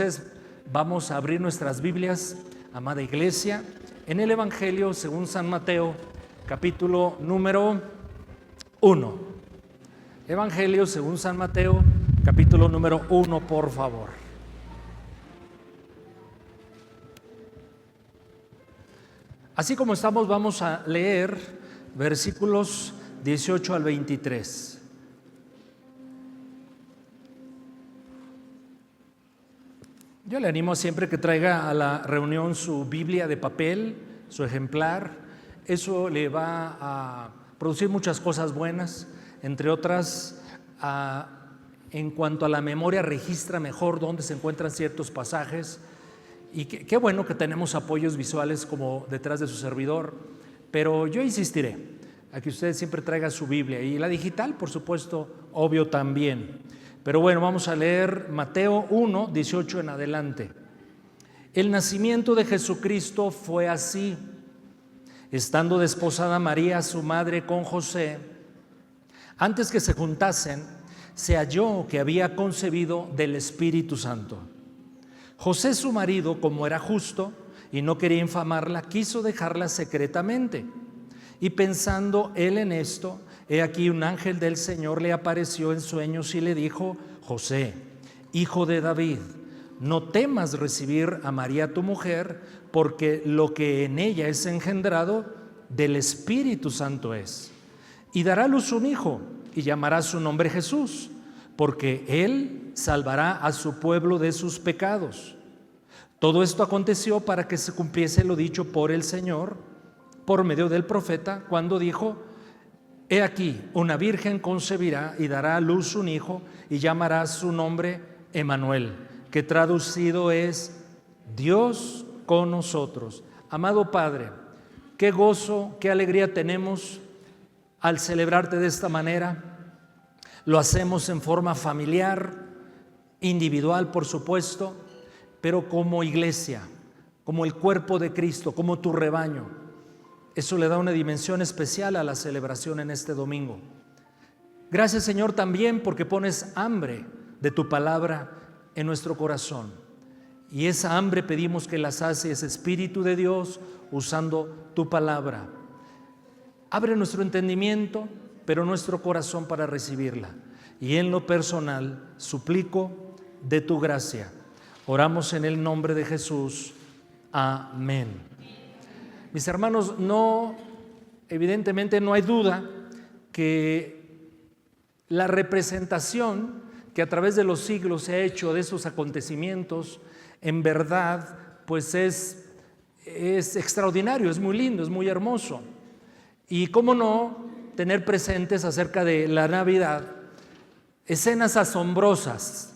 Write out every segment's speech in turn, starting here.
Entonces vamos a abrir nuestras Biblias, amada iglesia, en el Evangelio según San Mateo, capítulo número 1. Evangelio según San Mateo, capítulo número 1, por favor. Así como estamos, vamos a leer versículos 18 al 23. Yo le animo siempre que traiga a la reunión su Biblia de papel, su ejemplar. Eso le va a producir muchas cosas buenas, entre otras, en cuanto a la memoria, registra mejor dónde se encuentran ciertos pasajes. Y qué bueno que tenemos apoyos visuales como detrás de su servidor, pero yo insistiré a que usted siempre traiga su Biblia, y la digital, por supuesto, obvio también. Pero bueno, vamos a leer Mateo 1, 18 en adelante. El nacimiento de Jesucristo fue así. Estando desposada María, su madre, con José, antes que se juntasen, se halló que había concebido del Espíritu Santo. José, su marido, como era justo y no quería infamarla, quiso dejarla secretamente. Y pensando él en esto, he aquí un ángel del Señor le apareció en sueños y le dijo: José, hijo de David, no temas recibir a María tu mujer, porque lo que en ella es engendrado del Espíritu Santo es. Y dará a luz un hijo, y llamará su nombre Jesús, porque él salvará a su pueblo de sus pecados. Todo esto aconteció para que se cumpliese lo dicho por el Señor, por medio del profeta, cuando dijo: He aquí, una virgen concebirá y dará a luz un hijo, y llamará su nombre Emmanuel, que traducido es Dios con nosotros. Amado Padre, qué gozo, qué alegría tenemos al celebrarte de esta manera. Lo hacemos en forma familiar, individual, por supuesto, pero como iglesia, como el cuerpo de Cristo, como tu rebaño. Eso le da una dimensión especial a la celebración en este domingo. Gracias, Señor, también porque pones hambre de tu palabra en nuestro corazón. Y esa hambre pedimos que la sacies, Espíritu de Dios, usando tu palabra. Abre nuestro entendimiento, pero nuestro corazón para recibirla. Y en lo personal, suplico de tu gracia. Oramos en el nombre de Jesús. Amén. Mis hermanos, evidentemente no hay duda que la representación que a través de los siglos se ha hecho de esos acontecimientos, en verdad, pues es extraordinario, es muy lindo, es muy hermoso. Y cómo no tener presentes acerca de la Navidad escenas asombrosas.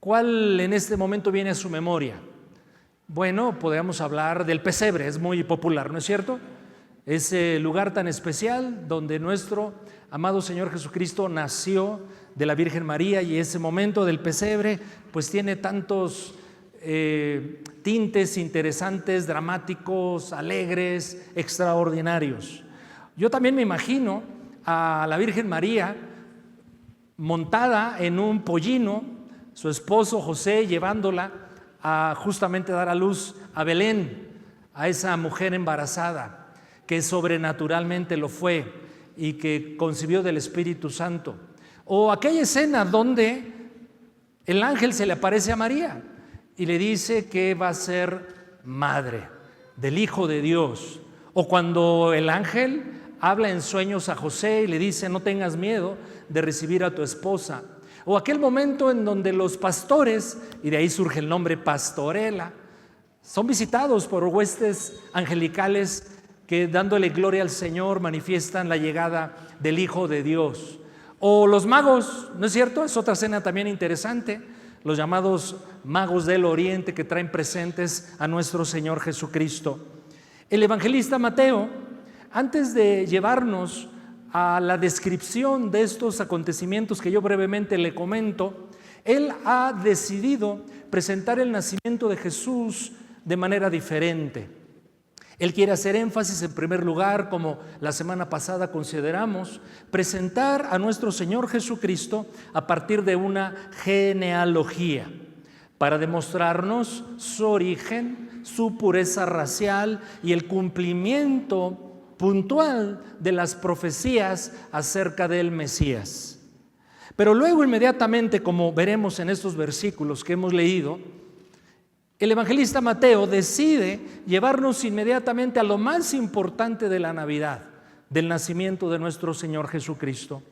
¿Cuál en este momento viene a su memoria? Bueno, podríamos hablar del pesebre, es muy popular, ¿no es cierto? Ese lugar tan especial donde nuestro amado Señor Jesucristo nació de la Virgen María, y ese momento del pesebre pues tiene tantos tintes interesantes, dramáticos, alegres, extraordinarios. Yo también me imagino a la Virgen María montada en un pollino, su esposo José llevándola a justamente dar a luz a Belén, a esa mujer embarazada que sobrenaturalmente lo fue y que concibió del Espíritu Santo. O aquella escena donde el ángel se le aparece a María y le dice que va a ser madre del Hijo de Dios. O cuando el ángel habla en sueños a José y le dice: no tengas miedo de recibir a tu esposa. O aquel momento en donde los pastores, y de ahí surge el nombre pastorela, son visitados por huestes angelicales que, dándole gloria al Señor, manifiestan la llegada del Hijo de Dios. O los magos, ¿no es cierto? Es otra escena también interesante, los llamados magos del Oriente, que traen presentes a nuestro Señor Jesucristo. El evangelista Mateo, antes de llevarnos a la descripción de estos acontecimientos que yo brevemente le comento, él ha decidido presentar el nacimiento de Jesús de manera diferente. Él quiere hacer énfasis, en primer lugar, como la semana pasada consideramos, presentar a nuestro Señor Jesucristo a partir de una genealogía. para demostrarnos su origen, su pureza racial y el cumplimiento puntual de las profecías acerca del Mesías. Pero luego inmediatamente, como veremos en estos versículos que hemos leído, el evangelista Mateo decide llevarnos inmediatamente a lo más importante de la Navidad, del nacimiento de nuestro Señor Jesucristo.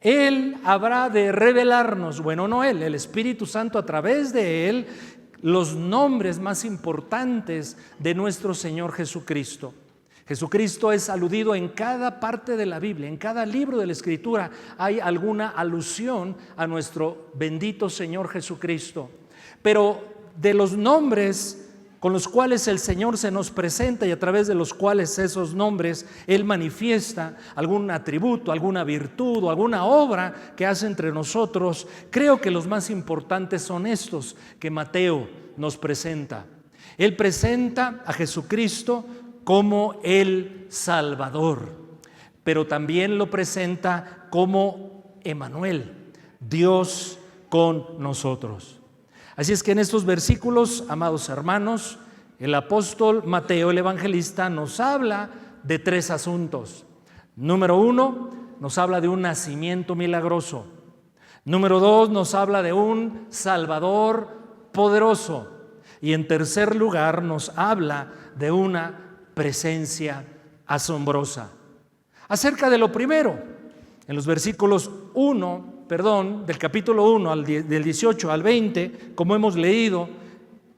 Él habrá de revelarnos, bueno, no Él, el Espíritu Santo a través de Él, los nombres más importantes de nuestro Señor Jesucristo. Jesucristo es aludido en cada parte de la Biblia, en cada libro de la Escritura hay alguna alusión a nuestro bendito Señor Jesucristo. Pero de los nombres con los cuales el Señor se nos presenta y a través de los cuales esos nombres Él manifiesta algún atributo, alguna virtud o alguna obra que hace entre nosotros, creo que los más importantes son estos que Mateo nos presenta. Él presenta a Jesucristo como el Salvador, pero también lo presenta como Emmanuel, Dios con nosotros. Así es que en estos versículos, amados hermanos, el apóstol Mateo, el evangelista, nos habla de tres asuntos. Número 1, nos habla de un nacimiento milagroso. Número 2, nos habla de un Salvador poderoso. Y en tercer lugar, nos habla de una presencia asombrosa. Acerca de lo primero, en los versículos del capítulo 1 del 18 al 20, como hemos leído,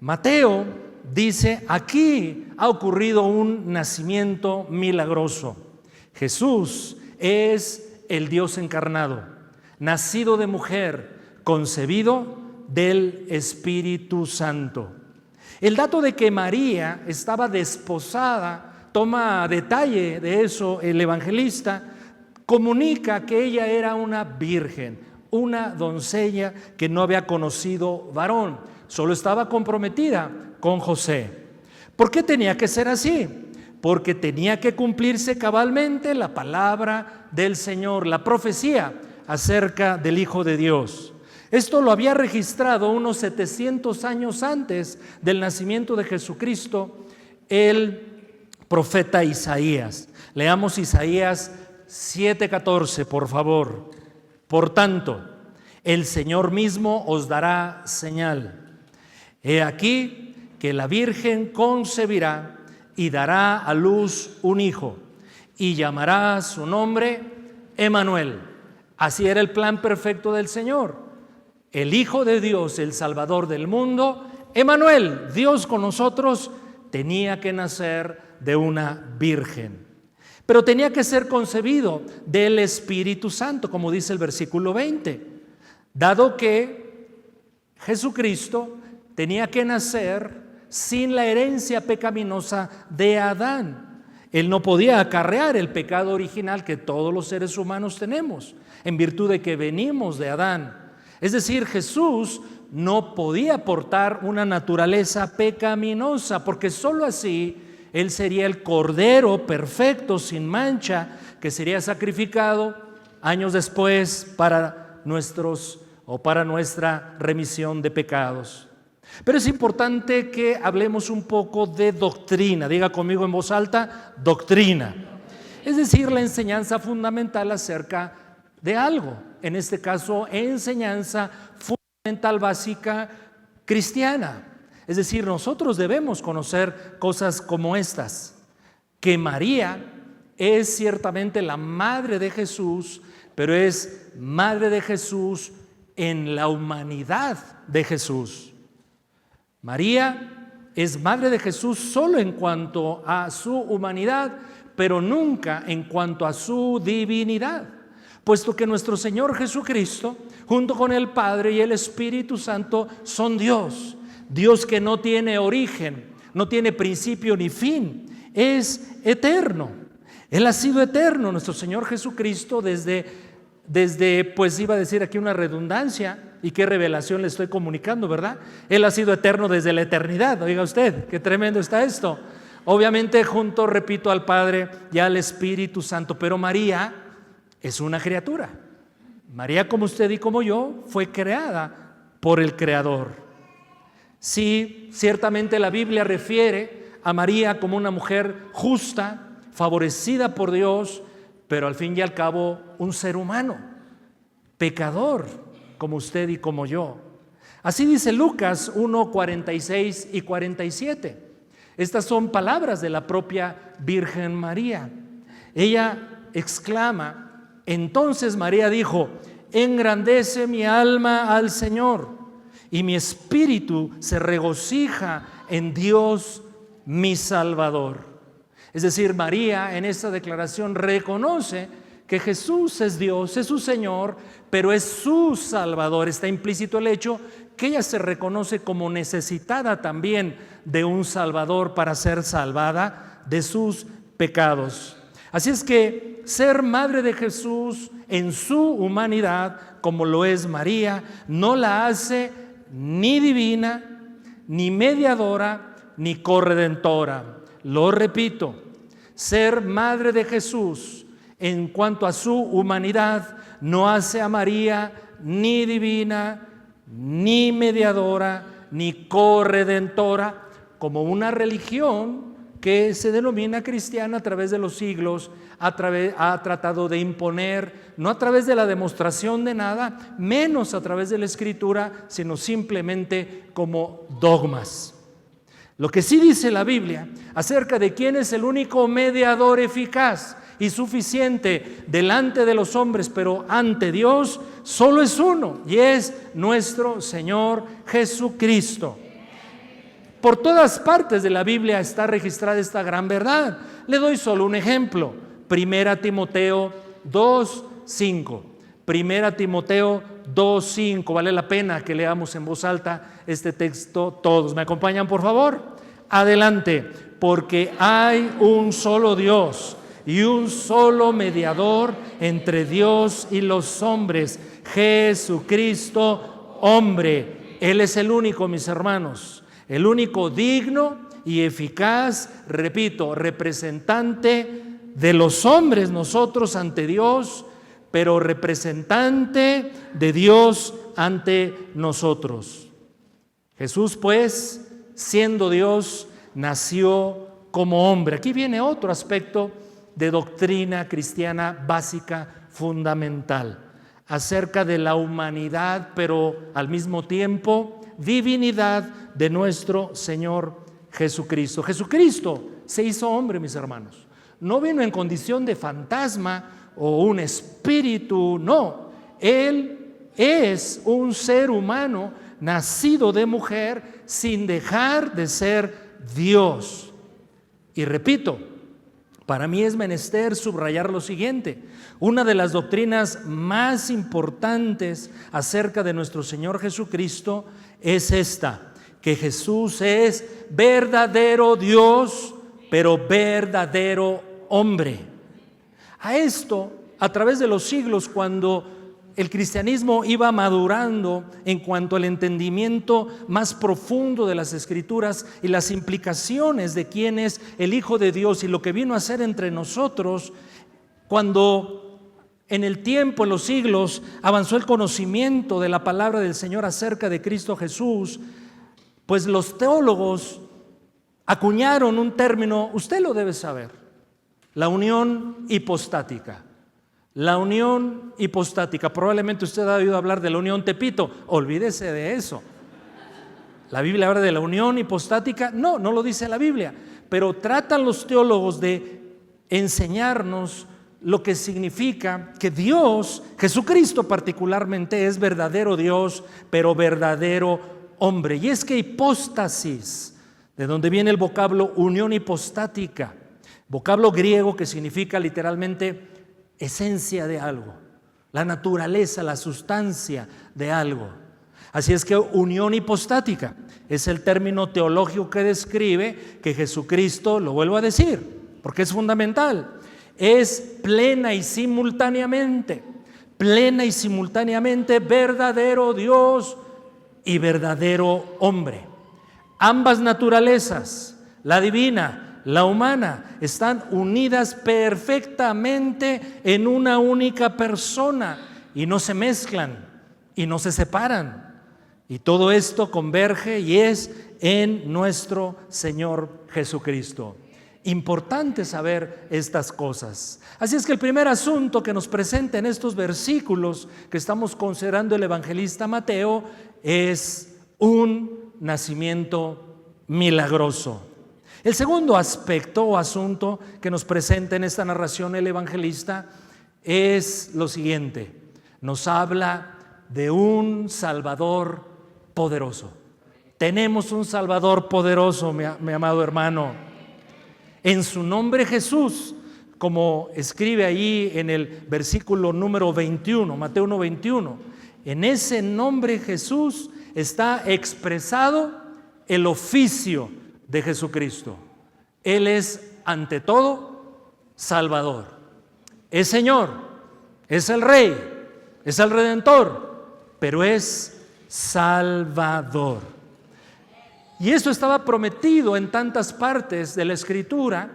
Mateo dice, aquí ha ocurrido un nacimiento milagroso. Jesús es el Dios encarnado, nacido de mujer, concebido del Espíritu Santo. El dato de que María estaba desposada, toma detalle de eso el evangelista, comunica que ella era una virgen, una doncella que no había conocido varón, solo estaba comprometida con José. ¿Por qué tenía que ser así? Porque tenía que cumplirse cabalmente la palabra del Señor, la profecía acerca del Hijo de Dios. Esto lo había registrado unos 700 años antes del nacimiento de Jesucristo el profeta Isaías. Leamos Isaías 7:14, por favor. Por tanto, el Señor mismo os dará señal. He aquí que la Virgen concebirá y dará a luz un hijo y llamará su nombre Emmanuel. Así era el plan perfecto del Señor. El Hijo de Dios, el Salvador del mundo, Emmanuel, Dios con nosotros, tenía que nacer de una virgen. Pero tenía que ser concebido del Espíritu Santo, como dice el versículo 20, dado que Jesucristo tenía que nacer sin la herencia pecaminosa de Adán. Él no podía acarrear el pecado original que todos los seres humanos tenemos, en virtud de que venimos de Adán. Es decir, Jesús no podía aportar una naturaleza pecaminosa, porque sólo así Él sería el Cordero perfecto, sin mancha, que sería sacrificado años después para nuestra remisión de pecados. Pero es importante que hablemos un poco de doctrina. Diga conmigo en voz alta, doctrina. Es decir, la enseñanza fundamental acerca de algo. En este caso, enseñanza fundamental básica cristiana. Es decir, nosotros debemos conocer cosas como estas: que María es ciertamente la madre de Jesús, pero es madre de Jesús en la humanidad de Jesús. María es madre de Jesús solo en cuanto a su humanidad, pero nunca en cuanto a su divinidad, puesto que nuestro Señor Jesucristo, junto con el Padre y el Espíritu Santo, son Dios. Dios que no tiene origen, no tiene principio ni fin, es eterno. Él ha sido eterno, nuestro Señor Jesucristo, desde, pues iba a decir aquí una redundancia, y qué revelación le estoy comunicando, ¿verdad? Él ha sido eterno desde la eternidad. Oiga usted, qué tremendo está esto. Obviamente junto, repito, al Padre y al Espíritu Santo, pero María es una criatura. María, como usted y como yo, fue creada por el Creador. Sí, ciertamente la Biblia refiere a María como una mujer justa, favorecida por Dios, pero al fin y al cabo un ser humano, pecador, como usted y como yo. Así dice Lucas 1, 46 y 47. Estas son palabras de la propia Virgen María. Ella exclama: entonces María dijo, engrandece mi alma al Señor, y mi espíritu se regocija en Dios mi Salvador. Es decir, María en esta declaración reconoce que Jesús es Dios, es su Señor, pero es su Salvador. Está implícito el hecho que ella se reconoce como necesitada también de un Salvador para ser salvada de sus pecados. Así es que ser madre de Jesús en su humanidad, como lo es María, no la hace ni divina, ni mediadora, ni corredentora. Lo repito, ser madre de Jesús en cuanto a su humanidad no hace a María ni divina, ni mediadora, ni corredentora, como una religión que se denomina cristiana a través de los siglos ha tratado de imponer, no a través de la demostración de nada, menos a través de la Escritura, sino simplemente como dogmas. Lo que sí dice la Biblia acerca de quién es el único mediador eficaz y suficiente delante de los hombres, pero ante Dios, solo es uno, y es nuestro Señor Jesucristo. Por todas partes de la Biblia está registrada esta gran verdad. Le doy solo un ejemplo. 1 Timoteo 2:5. 1 Timoteo 2:5. Vale la pena que leamos en voz alta este texto todos. ¿Me acompañan, por favor? Adelante. Porque hay un solo Dios y un solo mediador entre Dios y los hombres, Jesucristo, hombre. Él es el único, mis hermanos, el único digno y eficaz, repito, representante de los hombres, nosotros ante Dios, pero representante de Dios ante nosotros. Jesús, pues, siendo Dios, nació como hombre. Aquí viene otro aspecto de doctrina cristiana básica, fundamental, acerca de la humanidad, pero al mismo tiempo divinidad de nuestro Señor Jesucristo. Jesucristo se hizo hombre, mis hermanos. No vino en condición de fantasma o un espíritu, no. Él es un ser humano nacido de mujer sin dejar de ser Dios. Y repito, para mí es menester subrayar lo siguiente: una de las doctrinas más importantes acerca de nuestro Señor Jesucristo es esta, que Jesús es verdadero Dios, pero verdadero hombre. A esto, a través de los siglos, cuando el cristianismo iba madurando en cuanto al entendimiento más profundo de las Escrituras y las implicaciones de quién es el Hijo de Dios y lo que vino a hacer entre nosotros, cuando en el tiempo, en los siglos, avanzó el conocimiento de la palabra del Señor acerca de Cristo Jesús, pues los teólogos acuñaron un término, usted lo debe saber: la unión hipostática. La unión hipostática. Probablemente usted ha oído hablar de la unión Tepito. Olvídese de eso. ¿La Biblia habla de la unión hipostática? No, no lo dice la Biblia. Pero tratan los teólogos de enseñarnos lo que significa que Dios, Jesucristo particularmente, es verdadero Dios, pero verdadero hombre. Y es que hipóstasis, de donde viene el vocablo unión hipostática, vocablo griego que significa literalmente esencia de algo, la naturaleza, la sustancia de algo. Así es que unión hipostática es el término teológico que describe que Jesucristo, lo vuelvo a decir, porque es fundamental, es plena y simultáneamente verdadero Dios y verdadero hombre. Ambas naturalezas, la divina, la humana, están unidas perfectamente en una única persona y no se mezclan y no se separan. Y todo esto converge y es en nuestro Señor Jesucristo. Importante saber estas cosas. Así es que el primer asunto que nos presenta en estos versículos que estamos considerando el evangelista Mateo es un nacimiento milagroso. El segundo aspecto o asunto que nos presenta en esta narración el evangelista es lo siguiente: nos habla de un Salvador poderoso. Tenemos un Salvador poderoso, mi amado hermano. En su nombre Jesús, como escribe ahí en el versículo número 21, Mateo 1:21, en ese nombre Jesús está expresado el oficio de Jesucristo. Él es ante todo Salvador, es Señor, es el Rey, es el Redentor, pero es Salvador. Y eso estaba prometido en tantas partes de la Escritura,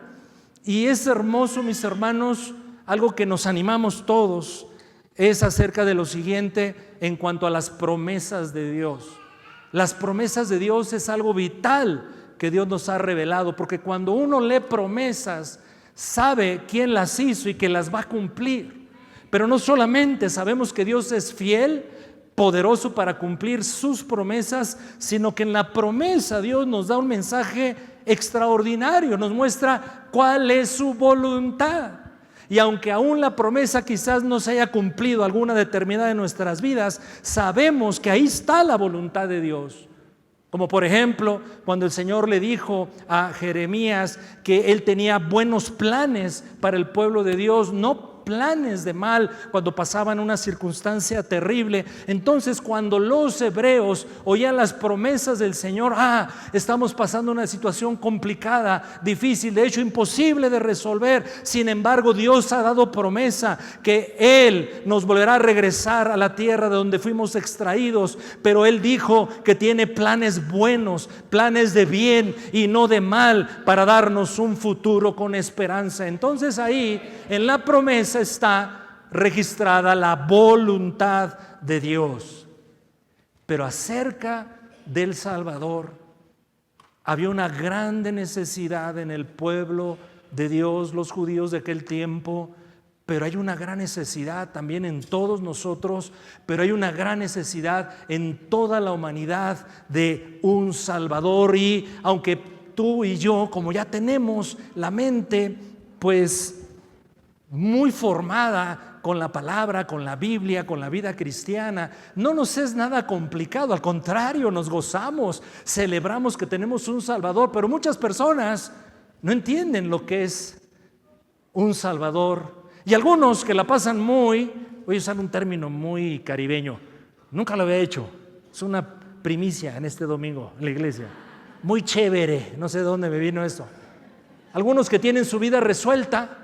y es hermoso, mis hermanos, algo que nos animamos todos, es acerca de lo siguiente en cuanto a las promesas de Dios. Las promesas de Dios es algo vital que Dios nos ha revelado, porque cuando uno lee promesas, sabe quién las hizo y que las va a cumplir. Pero no solamente sabemos que Dios es fiel, poderoso para cumplir sus promesas, sino que en la promesa Dios nos da un mensaje extraordinario, nos muestra cuál es su voluntad. Y aunque aún la promesa quizás no se haya cumplido alguna determinada de nuestras vidas, sabemos que ahí está la voluntad de Dios. Como por ejemplo, cuando el Señor le dijo a Jeremías que Él tenía buenos planes para el pueblo de Dios, no planes de mal cuando pasaban una circunstancia terrible. Entonces, cuando los hebreos oían las promesas del Señor, estamos pasando una situación complicada, difícil, de hecho imposible de resolver. Sin embargo, Dios ha dado promesa que Él nos volverá a regresar a la tierra de donde fuimos extraídos, pero Él dijo que tiene planes buenos, planes de bien y no de mal, para darnos un futuro con esperanza. Entonces ahí en la promesa está registrada la voluntad de Dios. Pero acerca del Salvador había una grande necesidad en el pueblo de Dios, los judíos de aquel tiempo, pero hay una gran necesidad también en todos nosotros, pero hay una gran necesidad en toda la humanidad de un Salvador. Y aunque tú y yo, como ya tenemos la mente pues muy formada con la palabra, con la Biblia, con la vida cristiana, no nos es nada complicado, al contrario, nos gozamos, celebramos que tenemos un Salvador, pero muchas personas no entienden lo que es un Salvador. Y algunos que la pasan voy a usar un término muy caribeño, nunca lo había hecho, es una primicia en este domingo en la iglesia, muy chévere, no sé de dónde me vino esto. Algunos que tienen su vida resuelta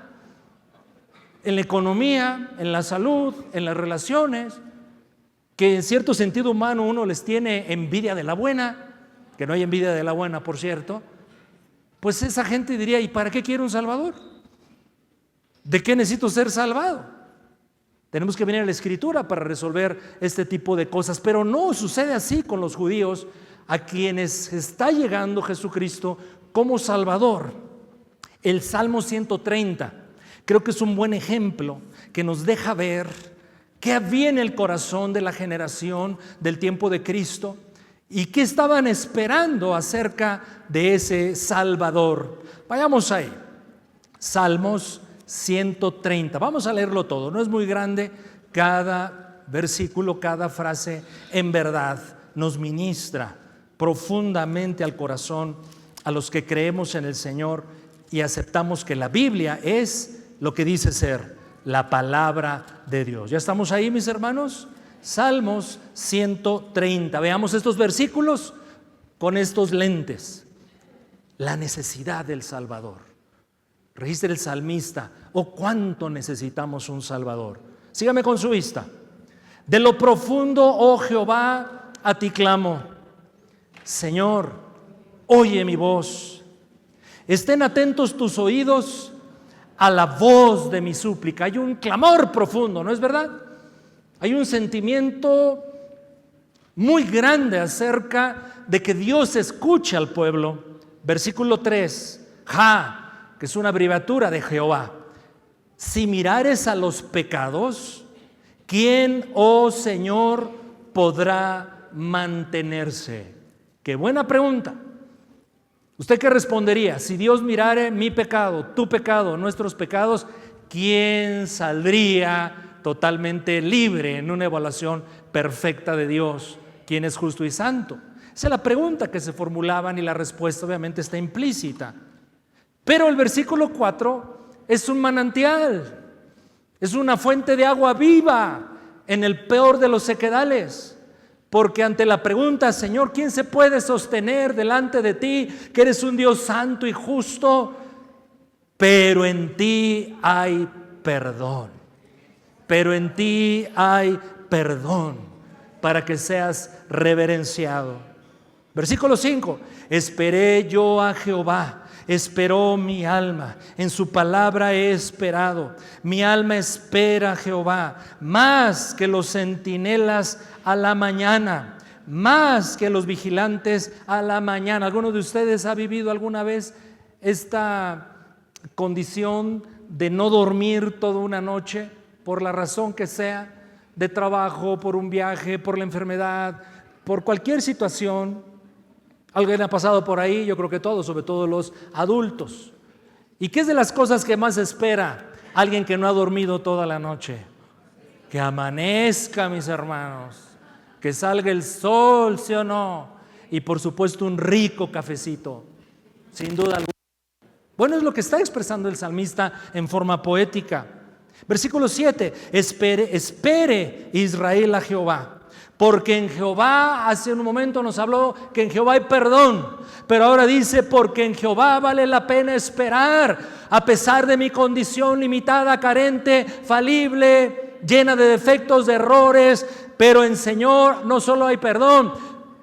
en la economía, en la salud, en las relaciones, que en cierto sentido humano uno les tiene envidia de la buena, que no hay envidia de la buena, por cierto, pues esa gente diría: ¿y para qué quiero un Salvador? ¿De qué necesito ser salvado? Tenemos que venir a la Escritura para resolver este tipo de cosas, pero no sucede así con los judíos, a quienes está llegando Jesucristo como Salvador. El Salmo 130 creo que es un buen ejemplo que nos deja ver qué había en el corazón de la generación del tiempo de Cristo y qué estaban esperando acerca de ese Salvador. Vayamos ahí, Salmos 130, vamos a leerlo todo, no es muy grande, cada versículo, cada frase en verdad nos ministra profundamente al corazón a los que creemos en el Señor y aceptamos que la Biblia es lo que dice ser la palabra de Dios. ¿Ya estamos ahí, mis hermanos? Salmos 130. Veamos estos versículos con estos lentes. La necesidad del Salvador. Registre el salmista: oh, cuánto necesitamos un Salvador. Sígame con su vista. De lo profundo, oh Jehová, a ti clamo. Señor, oye mi voz. Estén atentos tus oídos a la voz de mi súplica. Hay un clamor profundo, ¿no es verdad? Hay un sentimiento muy grande acerca de que Dios escuche al pueblo. Versículo 3, Ja, que es una abreviatura de Jehová. Si mirares a los pecados, ¿quién, oh Señor, podrá mantenerse? Qué buena pregunta. ¿Usted qué respondería? Si Dios mirare mi pecado, tu pecado, nuestros pecados, ¿quién saldría totalmente libre en una evaluación perfecta de Dios? ¿Quién es justo y santo? Esa es la pregunta que se formulaban y la respuesta obviamente está implícita. Pero el versículo 4 es un manantial, es una fuente de agua viva en el peor de los sequedales. Porque ante la pregunta, Señor, ¿quién se puede sostener delante de ti, que eres un Dios santo y justo? Pero en ti hay perdón. Pero en ti hay perdón para que seas reverenciado. Versículo 5. Esperé yo a Jehová, esperó mi alma, en su palabra he esperado. Mi alma espera a Jehová, más que los centinelas a la mañana, más que los vigilantes a la mañana. ¿Alguno de ustedes ha vivido alguna vez esta condición de no dormir toda una noche por la razón que sea, de trabajo, por un viaje, por la enfermedad, por cualquier situación? ¿Alguien ha pasado por ahí? Yo creo que todos, sobre todo los adultos. ¿Y qué es de las cosas que más espera alguien que no ha dormido toda la noche? Que amanezca, mis hermanos, que salga el sol, ¿sí o no? Y por supuesto un rico cafecito, sin duda alguna. Bueno, es lo que está expresando el salmista en forma poética. Versículo 7, espere Israel a Jehová. Porque en Jehová, hace un momento nos habló que en Jehová hay perdón, pero ahora dice, porque en Jehová vale la pena esperar, a pesar de mi condición limitada, carente, falible, llena de defectos, de errores, pero en Señor no solo hay perdón,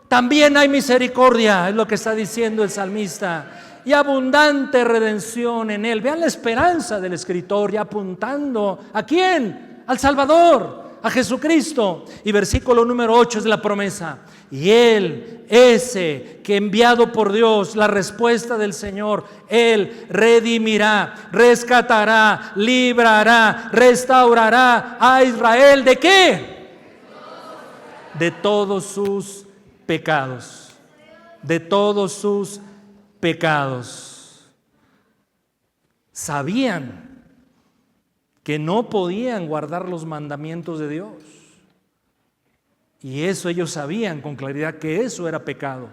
también hay misericordia, es lo que está diciendo el salmista, y abundante redención en Él. Vean la esperanza del escritor, ya apuntando, ¿a quién? Al Salvador, a Jesucristo. Y versículo número 8 es la promesa. Y Él, ese que enviado por Dios, la respuesta del Señor, Él redimirá, rescatará, librará, restaurará a Israel. ¿De qué? De todos sus pecados. De todos sus pecados. Sabían que no podían guardar los mandamientos de Dios. Y eso ellos sabían con claridad que eso era pecado.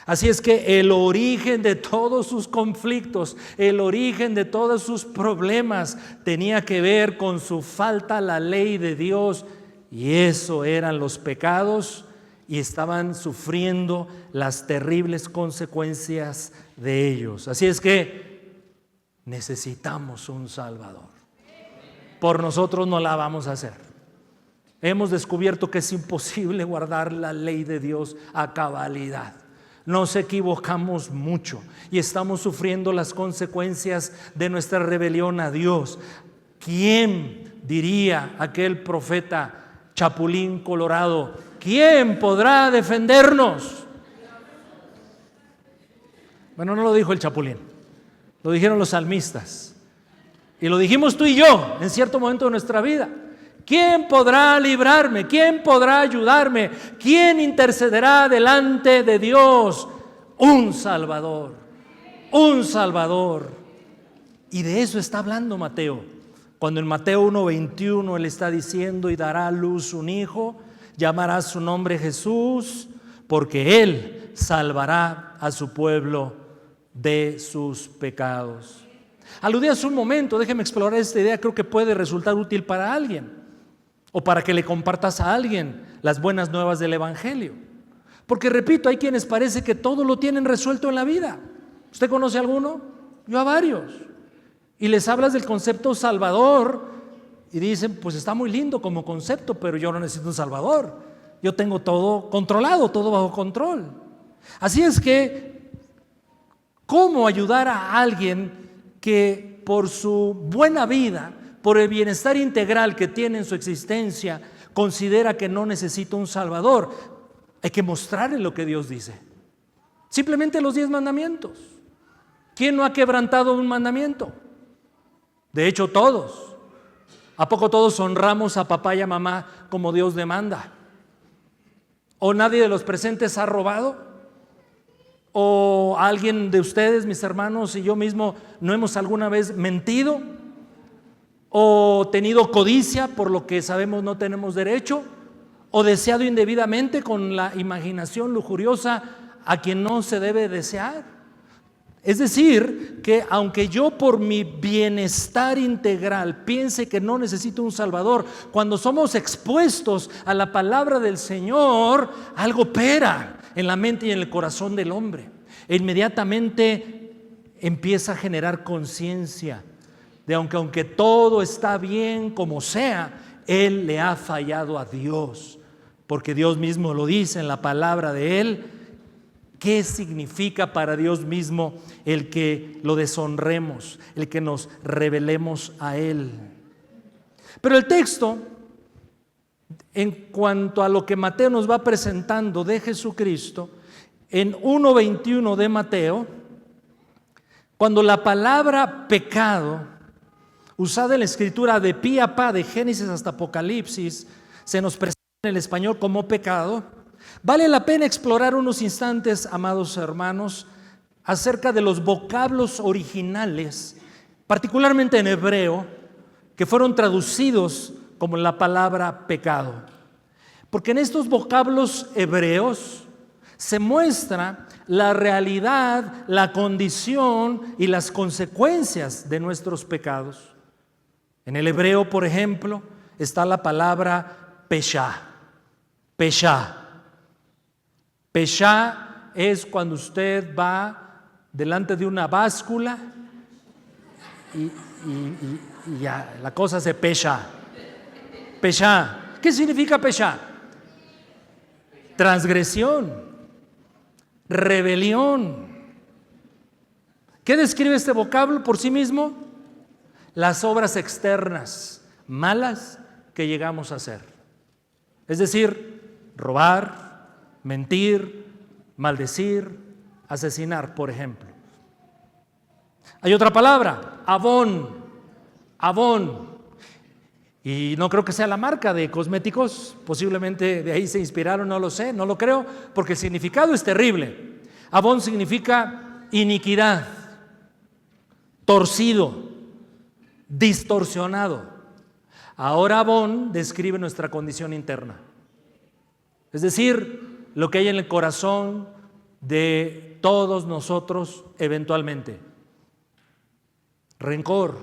Así es que el origen de todos sus conflictos, el origen de todos sus problemas tenía que ver con su falta a la ley de Dios, y eso eran los pecados, y estaban sufriendo las terribles consecuencias de ellos. Así es que necesitamos un Salvador. Por nosotros no la vamos a hacer. Hemos descubierto que es imposible guardar la ley de Dios a cabalidad. Nos equivocamos mucho y estamos sufriendo las consecuencias de nuestra rebelión a Dios. ¿Quién, diría aquel profeta Chapulín Colorado, quién podrá defendernos? Bueno, no lo dijo el Chapulín, lo dijeron los salmistas. Y lo dijimos tú y yo en cierto momento de nuestra vida. ¿Quién podrá librarme? ¿Quién podrá ayudarme? ¿Quién intercederá delante de Dios? Un Salvador. Un Salvador. Y de eso está hablando Mateo. Cuando en Mateo 1:21 él está diciendo, y dará a luz un hijo, llamará su nombre Jesús, porque él salvará a su pueblo de sus pecados. Aludí hace un momento, déjeme explorar esta idea, creo que puede resultar útil para alguien o para que le compartas a alguien las buenas nuevas del Evangelio. Porque repito, hay quienes parece que todo lo tienen resuelto en la vida. ¿Usted conoce a alguno? Yo a varios. Y les hablas del concepto Salvador y dicen, pues está muy lindo como concepto, pero yo no necesito un Salvador. Yo tengo todo controlado, todo bajo control. Así es que, ¿cómo ayudar a alguien que por su buena vida, por el bienestar integral que tiene en su existencia, considera que no necesita un Salvador? Hay que mostrarle lo que Dios dice. Simplemente los 10 mandamientos. ¿Quién no ha quebrantado un mandamiento? De hecho, todos. ¿A poco todos honramos a papá y a mamá como Dios demanda? ¿O nadie de los presentes ha robado? ¿O alguien de ustedes, mis hermanos y yo mismo, no hemos alguna vez mentido? ¿O tenido codicia por lo que sabemos no tenemos derecho? ¿O deseado indebidamente con la imaginación lujuriosa a quien no se debe desear? Es decir, que aunque yo por mi bienestar integral piense que no necesito un Salvador, cuando somos expuestos a la palabra del Señor, algo opera en la mente y en el corazón del hombre. E inmediatamente empieza a generar conciencia de aunque todo está bien como sea, él le ha fallado a Dios, porque Dios mismo lo dice en la palabra de él. ¿Qué significa para Dios mismo el que lo deshonremos, el que nos rebelemos a él? Pero el texto, en cuanto a lo que Mateo nos va presentando de Jesucristo, en 1:21 de Mateo, cuando la palabra pecado, usada en la escritura de pi a pa, de Génesis hasta Apocalipsis, se nos presenta en el español como pecado, vale la pena explorar unos instantes, amados hermanos, acerca de los vocablos originales, particularmente en hebreo, que fueron traducidos como la palabra pecado. Porque en estos vocablos hebreos se muestra la realidad, la condición y las consecuencias de nuestros pecados. En el hebreo, por ejemplo, está la palabra pesha. Pesha. Pesha es cuando usted va delante de una báscula y ya la cosa se pesha. Pesha. ¿Qué significa pesha? Transgresión, rebelión. ¿Qué describe este vocablo por sí mismo? Las obras externas malas que llegamos a hacer. Es decir, robar, mentir, maldecir, asesinar, por ejemplo. Hay otra palabra, avón, avón. Y no creo que sea la marca de cosméticos, posiblemente de ahí se inspiraron, no lo sé, no lo creo, porque el significado es terrible. Avón significa iniquidad, torcido, distorsionado. Ahora avón describe nuestra condición interna. Es decir, lo que hay en el corazón de todos nosotros eventualmente. Rencor,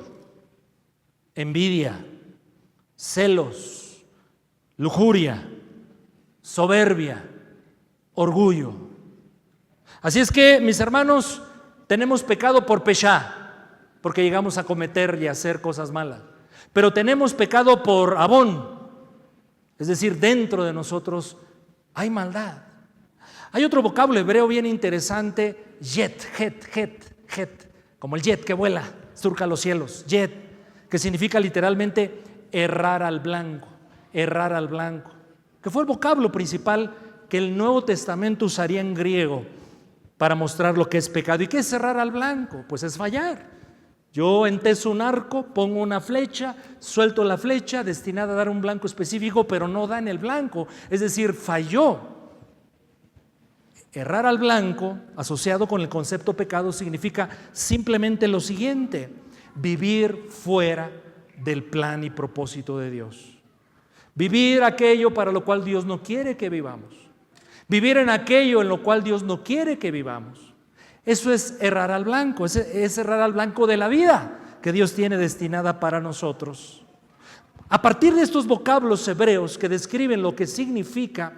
envidia, celos, lujuria, soberbia, orgullo. Así es que, mis hermanos, tenemos pecado por peshá, porque llegamos a cometer y a hacer cosas malas. Pero tenemos pecado por avón, es decir, dentro de nosotros hay maldad. Hay otro vocablo hebreo bien interesante, jet, como el jet que vuela, surca los cielos, jet, que significa literalmente errar al blanco, que fue el vocablo principal que el Nuevo Testamento usaría en griego para mostrar lo que es pecado. ¿Y qué es errar al blanco? Pues es fallar. Yo enteso un arco, pongo una flecha, suelto la flecha destinada a dar un blanco específico, pero no da en el blanco, es decir, falló. Errar al blanco, asociado con el concepto pecado, significa simplemente lo siguiente: vivir fuera del plan y propósito de Dios. Vivir aquello para lo cual Dios no quiere que vivamos. Vivir en aquello en lo cual Dios no quiere que vivamos. Eso es errar al blanco, es errar al blanco de la vida que Dios tiene destinada para nosotros. A partir de estos vocablos hebreos que describen lo que significa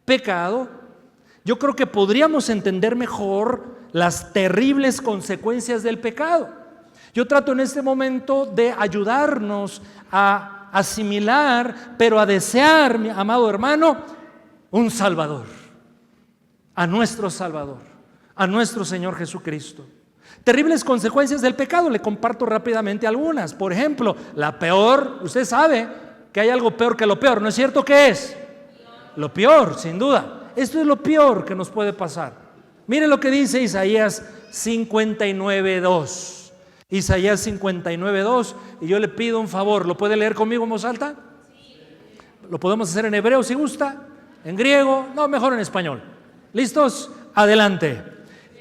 pecado, yo creo que podríamos entender mejor las terribles consecuencias del pecado. Yo trato en este momento de ayudarnos a asimilar, pero a desear, mi amado hermano, un Salvador, a nuestro Salvador, a nuestro Señor Jesucristo. Terribles consecuencias del pecado, le comparto rápidamente algunas. Por ejemplo, la peor, usted sabe que hay algo peor que lo peor, ¿no es cierto? ¿Qué es? Lo peor, sin duda. Esto es lo peor que nos puede pasar. Mire lo que dice Isaías 59:2. Isaías 59:2. Y yo le pido un favor, ¿lo puede leer conmigo en voz alta? Lo podemos hacer en hebreo si gusta, en griego, no, mejor en español. ¿Listos? Adelante.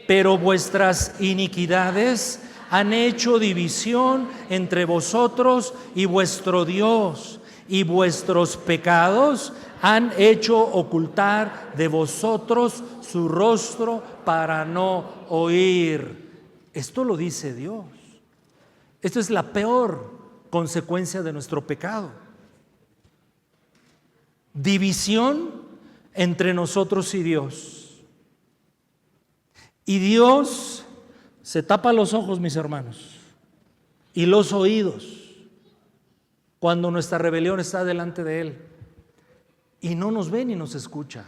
Pero vuestras iniquidades han hecho división entre vosotros y vuestro Dios, y vuestros pecados han hecho ocultar de vosotros su rostro para no oír. Esto lo dice Dios. Esto es la peor consecuencia de nuestro pecado. División entre nosotros y Dios. Y Dios se tapa los ojos, mis hermanos, y los oídos cuando nuestra rebelión está delante de Él, y no nos ve ni nos escucha.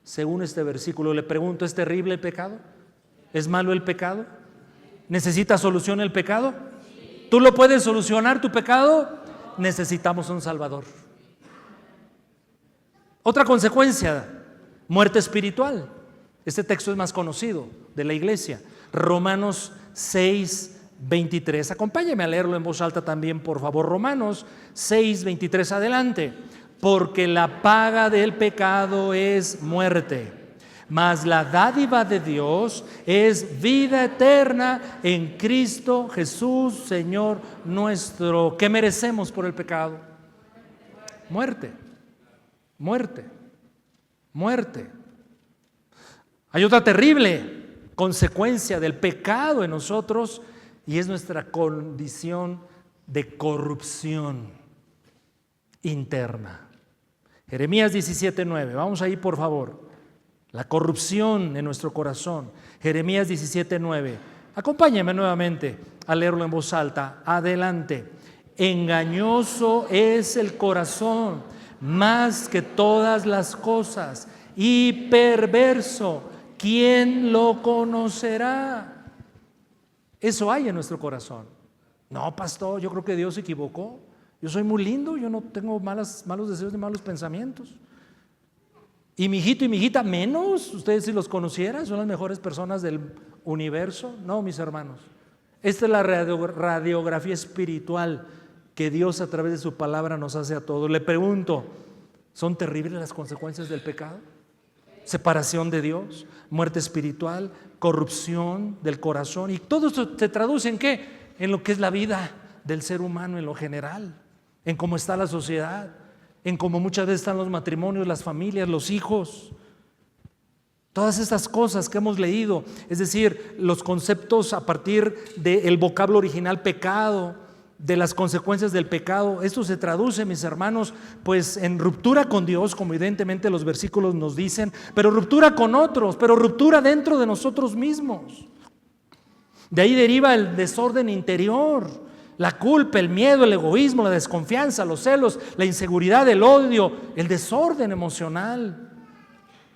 Según este versículo, le pregunto, ¿es terrible el pecado? ¿Es malo el pecado? ¿Necesita solución el pecado? ¿Tú lo puedes solucionar tu pecado? Necesitamos un Salvador. Otra consecuencia, muerte espiritual. Este texto es más conocido de la iglesia. Romanos 6:23. Acompáñame a leerlo en voz alta también, por favor. Romanos 6:23, adelante. Porque la paga del pecado es muerte, mas la dádiva de Dios es vida eterna en Cristo Jesús, Señor nuestro. ¿Qué merecemos por el pecado? Muerte, muerte, muerte. Hay otra terrible consecuencia del pecado en nosotros, y es nuestra condición de corrupción interna. Jeremías 17:9, vamos ahí por favor. La corrupción en nuestro corazón. Jeremías 17:9. Acompáñame nuevamente a leerlo en voz alta. Adelante. Engañoso es el corazón más que todas las cosas, y perverso, ¿quién lo conocerá? Eso hay en nuestro corazón. No, pastor, yo creo que Dios se equivocó. Yo soy muy lindo, yo no tengo malos deseos ni malos pensamientos. Y mi hijito y mi hijita menos, ustedes si los conocieran, son las mejores personas del universo. No, mis hermanos, esta es la radiografía espiritual que Dios a través de su palabra nos hace a todos. Le pregunto, ¿son terribles las consecuencias del pecado? Separación de Dios, muerte espiritual, corrupción del corazón, y todo esto se traduce ¿en qué? En lo que es la vida del ser humano en lo general, en cómo está la sociedad, en cómo muchas veces están los matrimonios, las familias, los hijos. Todas estas cosas que hemos leído, es decir, los conceptos a partir del vocablo original pecado, de las consecuencias del pecado, esto se traduce, mis hermanos, pues en ruptura con Dios, como evidentemente los versículos nos dicen, pero ruptura con otros, pero ruptura dentro de nosotros mismos. De ahí deriva el desorden interior, la culpa, el miedo, el egoísmo, la desconfianza, los celos, la inseguridad, el odio, el desorden emocional.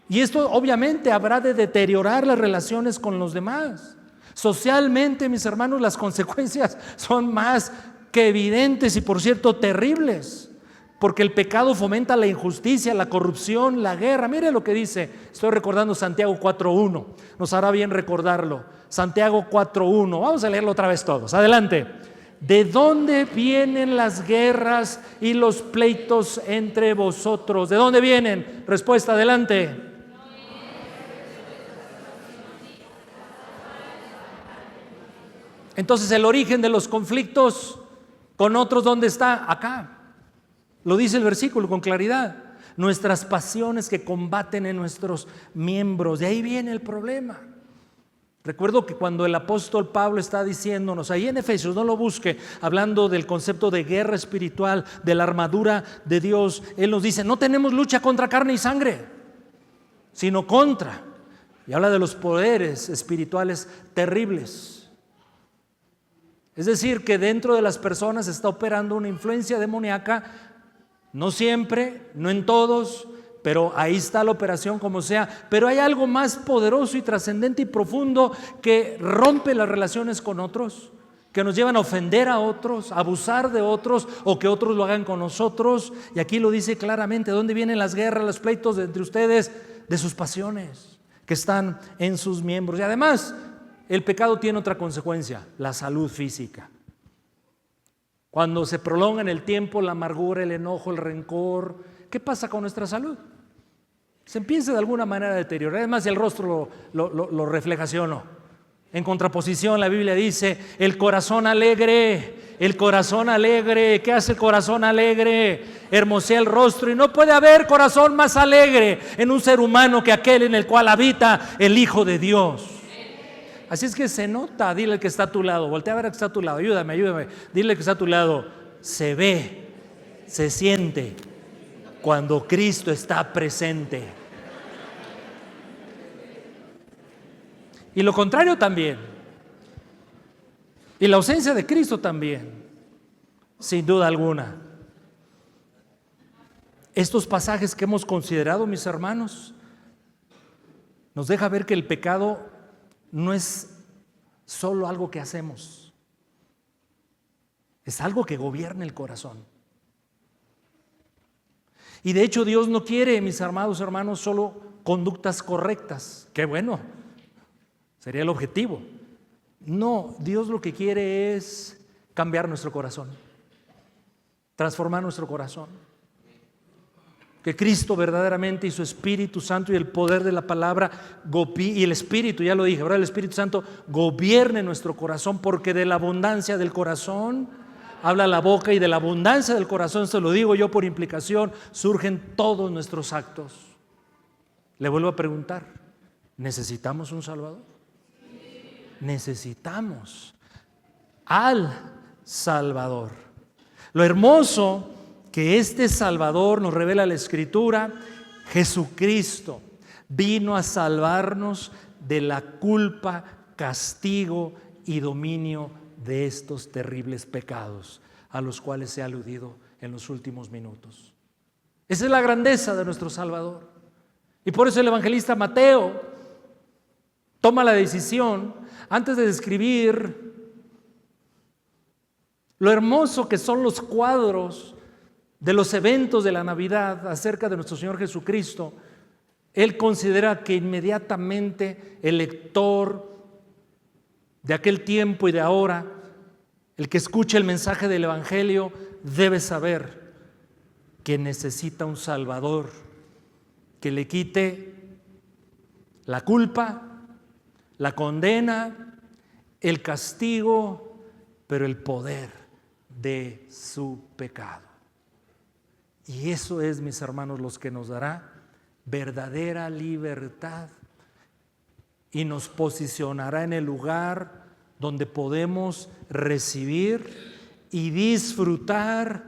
Y esto obviamente habrá de deteriorar las relaciones con los demás. Socialmente, mis hermanos, las consecuencias son más que evidentes y, por cierto, terribles, porque el pecado fomenta la injusticia, la corrupción, la guerra. Mire lo que dice, estoy recordando Santiago 4:1, nos hará bien recordarlo. Santiago 4:1, vamos a leerlo otra vez todos, adelante. ¿De dónde vienen las guerras y los pleitos entre vosotros? ¿De dónde vienen? Respuesta, adelante. Entonces el origen de los conflictos con otros, ¿dónde está? Acá. Lo dice el versículo con claridad. Nuestras pasiones que combaten en nuestros miembros, de ahí viene el problema. Recuerdo que cuando el apóstol Pablo está diciéndonos, ahí en Efesios, no lo busque, hablando del concepto de guerra espiritual, de la armadura de Dios, él nos dice, no tenemos lucha contra carne y sangre, sino contra, y habla de los poderes espirituales terribles. Es decir, que dentro de las personas está operando una influencia demoníaca, no siempre, no en todos, pero ahí está la operación como sea. Pero hay algo más poderoso y trascendente y profundo que rompe las relaciones con otros, que nos llevan a ofender a otros, a abusar de otros o que otros lo hagan con nosotros. Y aquí lo dice claramente, ¿de dónde vienen las guerras, los pleitos entre ustedes? De sus pasiones que están en sus miembros. Y además, el pecado tiene otra consecuencia, la salud física. Cuando se prolonga en el tiempo la amargura, el enojo, el rencor, ¿qué pasa con nuestra salud? Se empieza de alguna manera a deteriorar. Además, el rostro lo refleja, ¿sí o no? En contraposición, la Biblia dice, el corazón alegre, ¿qué hace el corazón alegre? Hermosea el rostro, y no puede haber corazón más alegre en un ser humano que aquel en el cual habita el Hijo de Dios. Así es que se nota, dile al que está a tu lado, voltea a ver al que está a tu lado, ayúdame, dile al que está a tu lado, se ve, se siente cuando Cristo está presente. Y lo contrario también, y la ausencia de Cristo también, sin duda alguna. Estos pasajes que hemos considerado, mis hermanos, nos deja ver que el pecado no es solo algo que hacemos, es algo que gobierna el corazón. Y de hecho Dios no quiere, mis amados hermanos, solo conductas correctas. Qué bueno, sería el objetivo. No, Dios lo que quiere es cambiar nuestro corazón, transformar nuestro corazón. Que Cristo verdaderamente y su Espíritu Santo y el poder de la palabra y el Espíritu, ya lo dije, ahora el Espíritu Santo gobierne nuestro corazón, porque de la abundancia del corazón habla la boca, y de la abundancia del corazón, se lo digo yo por implicación, surgen todos nuestros actos. Le vuelvo a preguntar, ¿necesitamos un Salvador? Necesitamos al Salvador. Lo hermoso que este Salvador nos revela la Escritura, Jesucristo vino a salvarnos de la culpa, castigo y dominio de estos terribles pecados a los cuales se ha aludido en los últimos minutos. Esa es la grandeza de nuestro Salvador. Y por eso el evangelista Mateo toma la decisión, antes de describir lo hermoso que son los cuadros de los eventos de la Navidad acerca de nuestro Señor Jesucristo, él considera que inmediatamente el lector de aquel tiempo y de ahora, el que escuche el mensaje del Evangelio, debe saber que necesita un Salvador que le quite la culpa, la condena, el castigo, pero el poder de su pecado. Y eso es, mis hermanos, los que nos dará verdadera libertad y nos posicionará en el lugar donde podemos recibir y disfrutar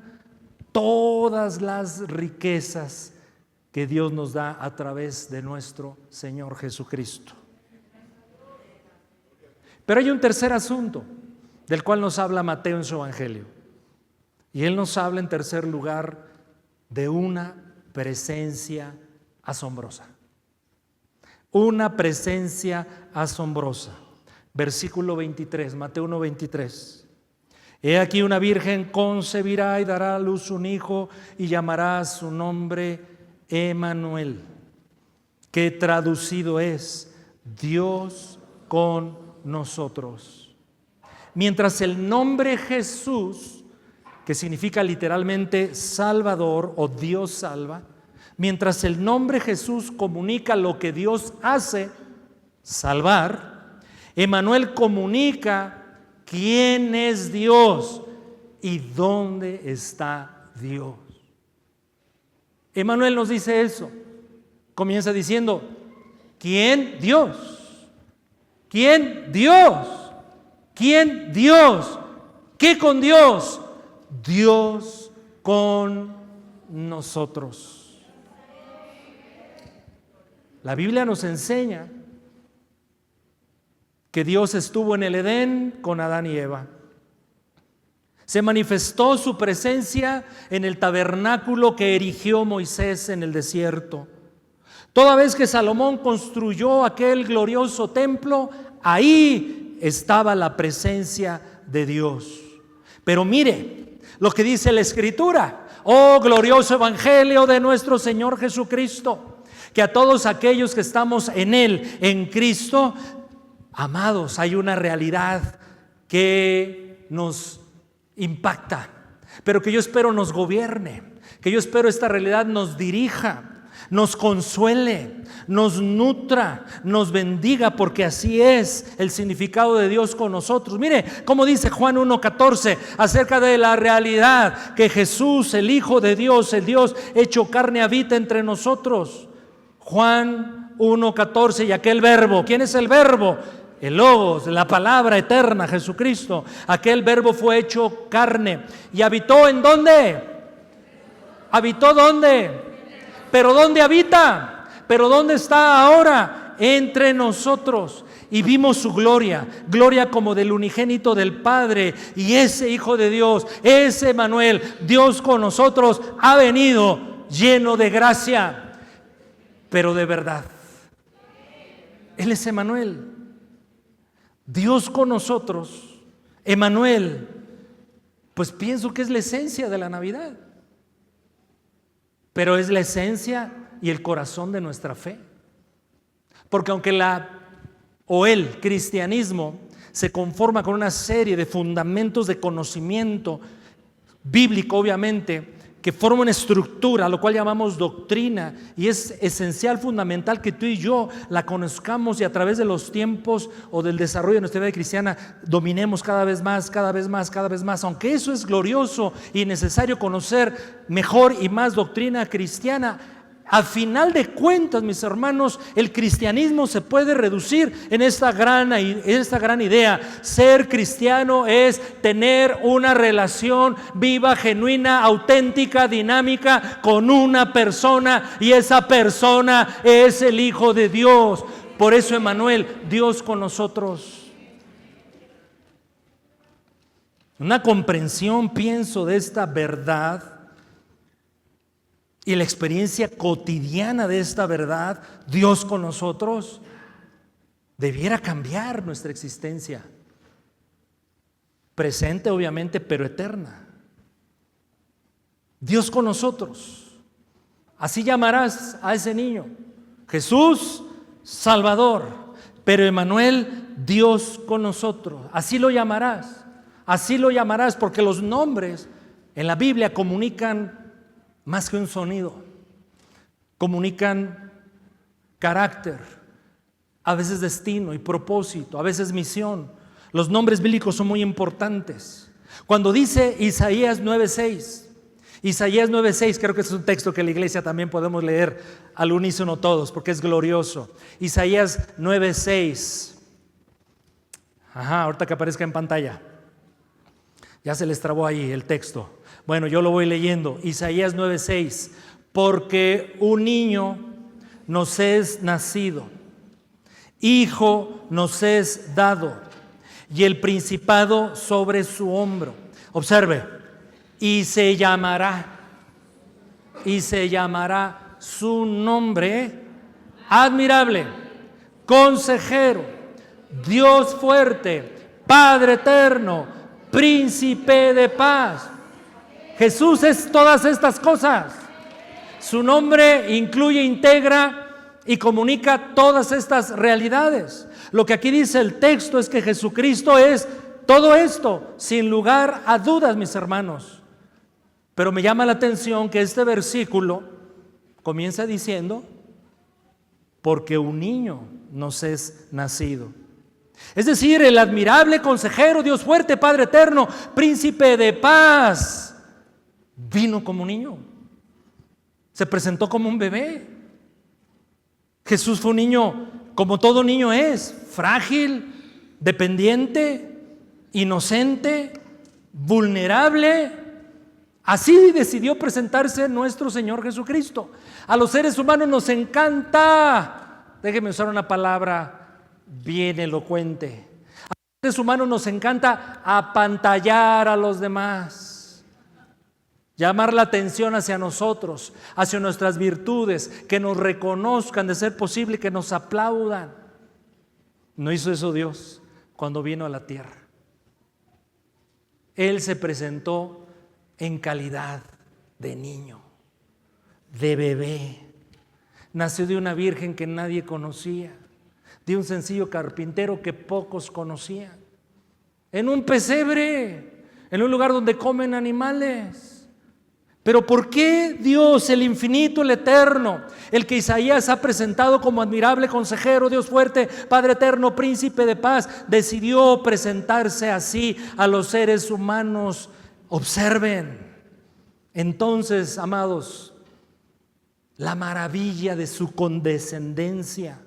todas las riquezas que Dios nos da a través de nuestro Señor Jesucristo. Pero hay un tercer asunto del cual nos habla Mateo en su Evangelio. Y él nos habla en tercer lugar de una presencia asombrosa. Una presencia asombrosa. Versículo 23, Mateo 1:23. He aquí una virgen concebirá y dará a luz un hijo y llamará su nombre Emmanuel, que traducido es Dios con nosotros. Mientras el nombre Jesús, que significa literalmente Salvador o Dios salva, mientras el nombre Jesús comunica lo que Dios hace, salvar, Emmanuel comunica quién es Dios y dónde está Dios. Emmanuel nos dice eso. Comienza diciendo, ¿quién? Dios. ¿Quién? Dios. ¿Quién? Dios. ¿Qué con Dios? Dios con nosotros. La Biblia nos enseña que Dios estuvo en el Edén con Adán y Eva. Se manifestó su presencia en el tabernáculo que erigió Moisés en el desierto. Toda vez que Salomón construyó aquel glorioso templo, ahí estaba la presencia de Dios. Pero mire lo que dice la Escritura: oh glorioso evangelio de nuestro Señor Jesucristo, que a todos aquellos que estamos en Él, en Cristo, amados, hay una realidad que nos impacta, pero que yo espero nos gobierne, que yo espero esta realidad nos dirija, nos consuele, nos nutra, nos bendiga, porque así es el significado de Dios con nosotros. Mire cómo dice Juan 1:14 acerca de la realidad que Jesús, el Hijo de Dios, el Dios hecho carne, habita entre nosotros. Juan 1:14, y aquel verbo, ¿quién es el verbo? El Logos, la palabra eterna, Jesucristo. Aquel verbo fue hecho carne y habitó ¿en dónde? ¿Habitó dónde? ¿Pero dónde habita? ¿Pero dónde está ahora? Entre nosotros. Y vimos su gloria, gloria como del unigénito del Padre. Y ese Hijo de Dios, ese Emmanuel, Dios con nosotros, ha venido lleno de gracia, pero de verdad. Él es Emmanuel, Dios con nosotros, Emmanuel. Pues pienso que es la esencia de la Navidad, pero es la esencia y el corazón de nuestra fe. Porque aunque el cristianismo se conforma con una serie de fundamentos de conocimiento bíblico, obviamente, que forma una estructura, lo cual llamamos doctrina, y es esencial, fundamental que tú y yo la conozcamos y a través de los tiempos o del desarrollo de nuestra vida cristiana dominemos cada vez más, cada vez más, cada vez más. Aunque eso es glorioso y necesario conocer mejor y más doctrina cristiana, a final de cuentas, mis hermanos, el cristianismo se puede reducir en esta gran idea. Ser cristiano es tener una relación viva, genuina, auténtica, dinámica con una persona, y esa persona es el Hijo de Dios. Por eso, Emmanuel, Dios con nosotros. Una comprensión, pienso, de esta verdad y la experiencia cotidiana de esta verdad, Dios con nosotros, debiera cambiar nuestra existencia, presente obviamente, pero eterna. Dios con nosotros, así llamarás a ese niño: Jesús, Salvador, pero Emmanuel, Dios con nosotros. Así lo llamarás, porque los nombres en la Biblia comunican más que un sonido, comunican carácter, a veces destino y propósito, a veces misión. Los nombres bíblicos son muy importantes. Cuando dice Isaías 9:6, creo que es un texto que la iglesia también podemos leer al unísono todos, porque es glorioso. Isaías 9:6. Ahorita que aparezca en pantalla. Ya se les trabó ahí el texto. Bueno, yo lo voy leyendo. Isaías 9:6. Porque un niño nos es nacido, hijo nos es dado, y el principado sobre su hombro. Observe: y se llamará su nombre admirable, consejero, Dios fuerte, Padre eterno, príncipe de paz. Jesús es todas estas cosas. Su nombre incluye, integra y comunica todas estas realidades. Lo que aquí dice el texto es que Jesucristo es todo esto, sin lugar a dudas, mis hermanos. Pero me llama la atención que este versículo comienza diciendo: porque un niño nos es nacido. Es decir, el admirable consejero, Dios fuerte, Padre eterno, príncipe de paz, vino como niño, se presentó como un bebé. Jesús fue un niño, como todo niño es, frágil, dependiente, inocente, vulnerable. Así decidió presentarse nuestro Señor Jesucristo. A los seres humanos nos encanta, déjeme usar una palabra bien elocuente, a los seres humanos nos encanta apantallar a los demás, llamar la atención hacia nosotros, hacia nuestras virtudes, que nos reconozcan, de ser posible que nos aplaudan. No hizo eso Dios cuando vino a la tierra. Él se presentó en calidad de niño, de bebé. Nació de una virgen que nadie conocía, de un sencillo carpintero que pocos conocían, en un pesebre, en un lugar donde comen animales. Pero ¿por qué Dios, el infinito, el eterno, el que Isaías ha presentado como admirable consejero, Dios fuerte, Padre eterno, príncipe de paz, decidió presentarse así a los seres humanos? Observen entonces, amados, la maravilla de su condescendencia,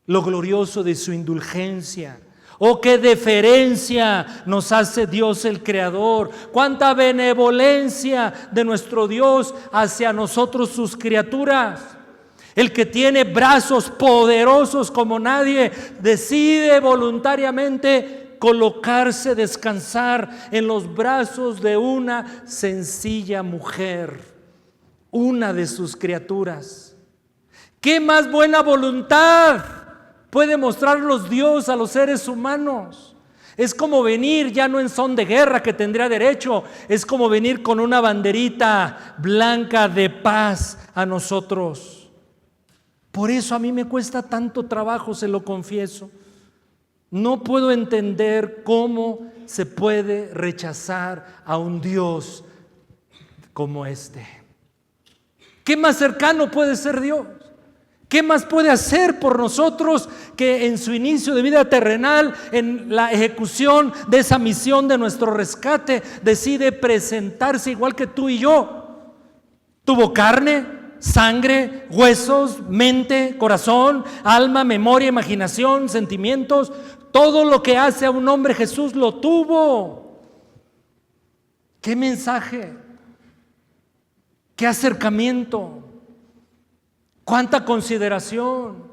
lo glorioso de su indulgencia. Oh, qué deferencia nos hace Dios el Creador, cuánta benevolencia de nuestro Dios hacia nosotros sus criaturas. El que tiene brazos poderosos como nadie decide voluntariamente colocarse, descansar en los brazos de una sencilla mujer, una de sus criaturas. ¿Qué más buena voluntad puede mostrarnos Dios a los seres humanos? Es como venir ya no en son de guerra, que tendría derecho, es como venir con una banderita blanca de paz a nosotros. Por eso a mí me cuesta tanto trabajo, se lo confieso. No puedo entender cómo se puede rechazar a un Dios como este. ¿Qué más cercano puede ser Dios? ¿Qué más puede hacer por nosotros que en su inicio de vida terrenal, en la ejecución de esa misión de nuestro rescate, decide presentarse igual que tú y yo? Tuvo carne, sangre, huesos, mente, corazón, alma, memoria, imaginación, sentimientos. Todo lo que hace a un hombre, Jesús lo tuvo. ¿Qué mensaje? ¿Qué acercamiento? ¡Cuánta consideración!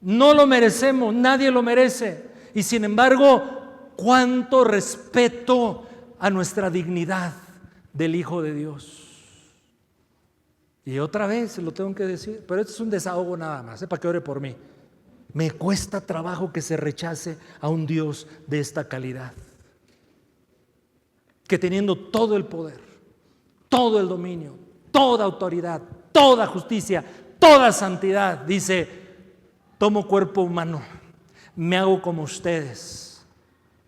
No lo merecemos, nadie lo merece. Y sin embargo, cuánto respeto a nuestra dignidad del Hijo de Dios. Y otra vez lo tengo que decir, pero esto es un desahogo nada más, para que ore por mí. Me cuesta trabajo que se rechace a un Dios de esta calidad, que teniendo todo el poder, todo el dominio, toda autoridad, toda justicia, toda santidad, dice: tomo cuerpo humano, me hago como ustedes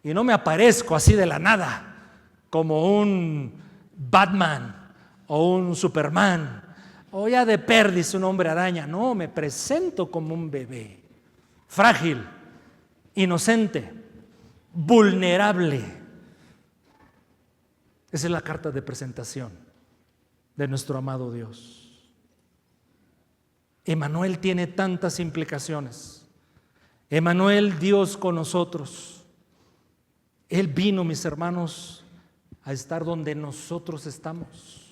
y no me aparezco así de la nada como un Batman o un Superman o ya de perdiz un hombre araña. No, me presento como un bebé, frágil, inocente, vulnerable. Esa es la carta de presentación de nuestro amado Dios. Emmanuel tiene tantas implicaciones. Emmanuel, Dios con nosotros. Él vino, mis hermanos, a estar donde nosotros estamos,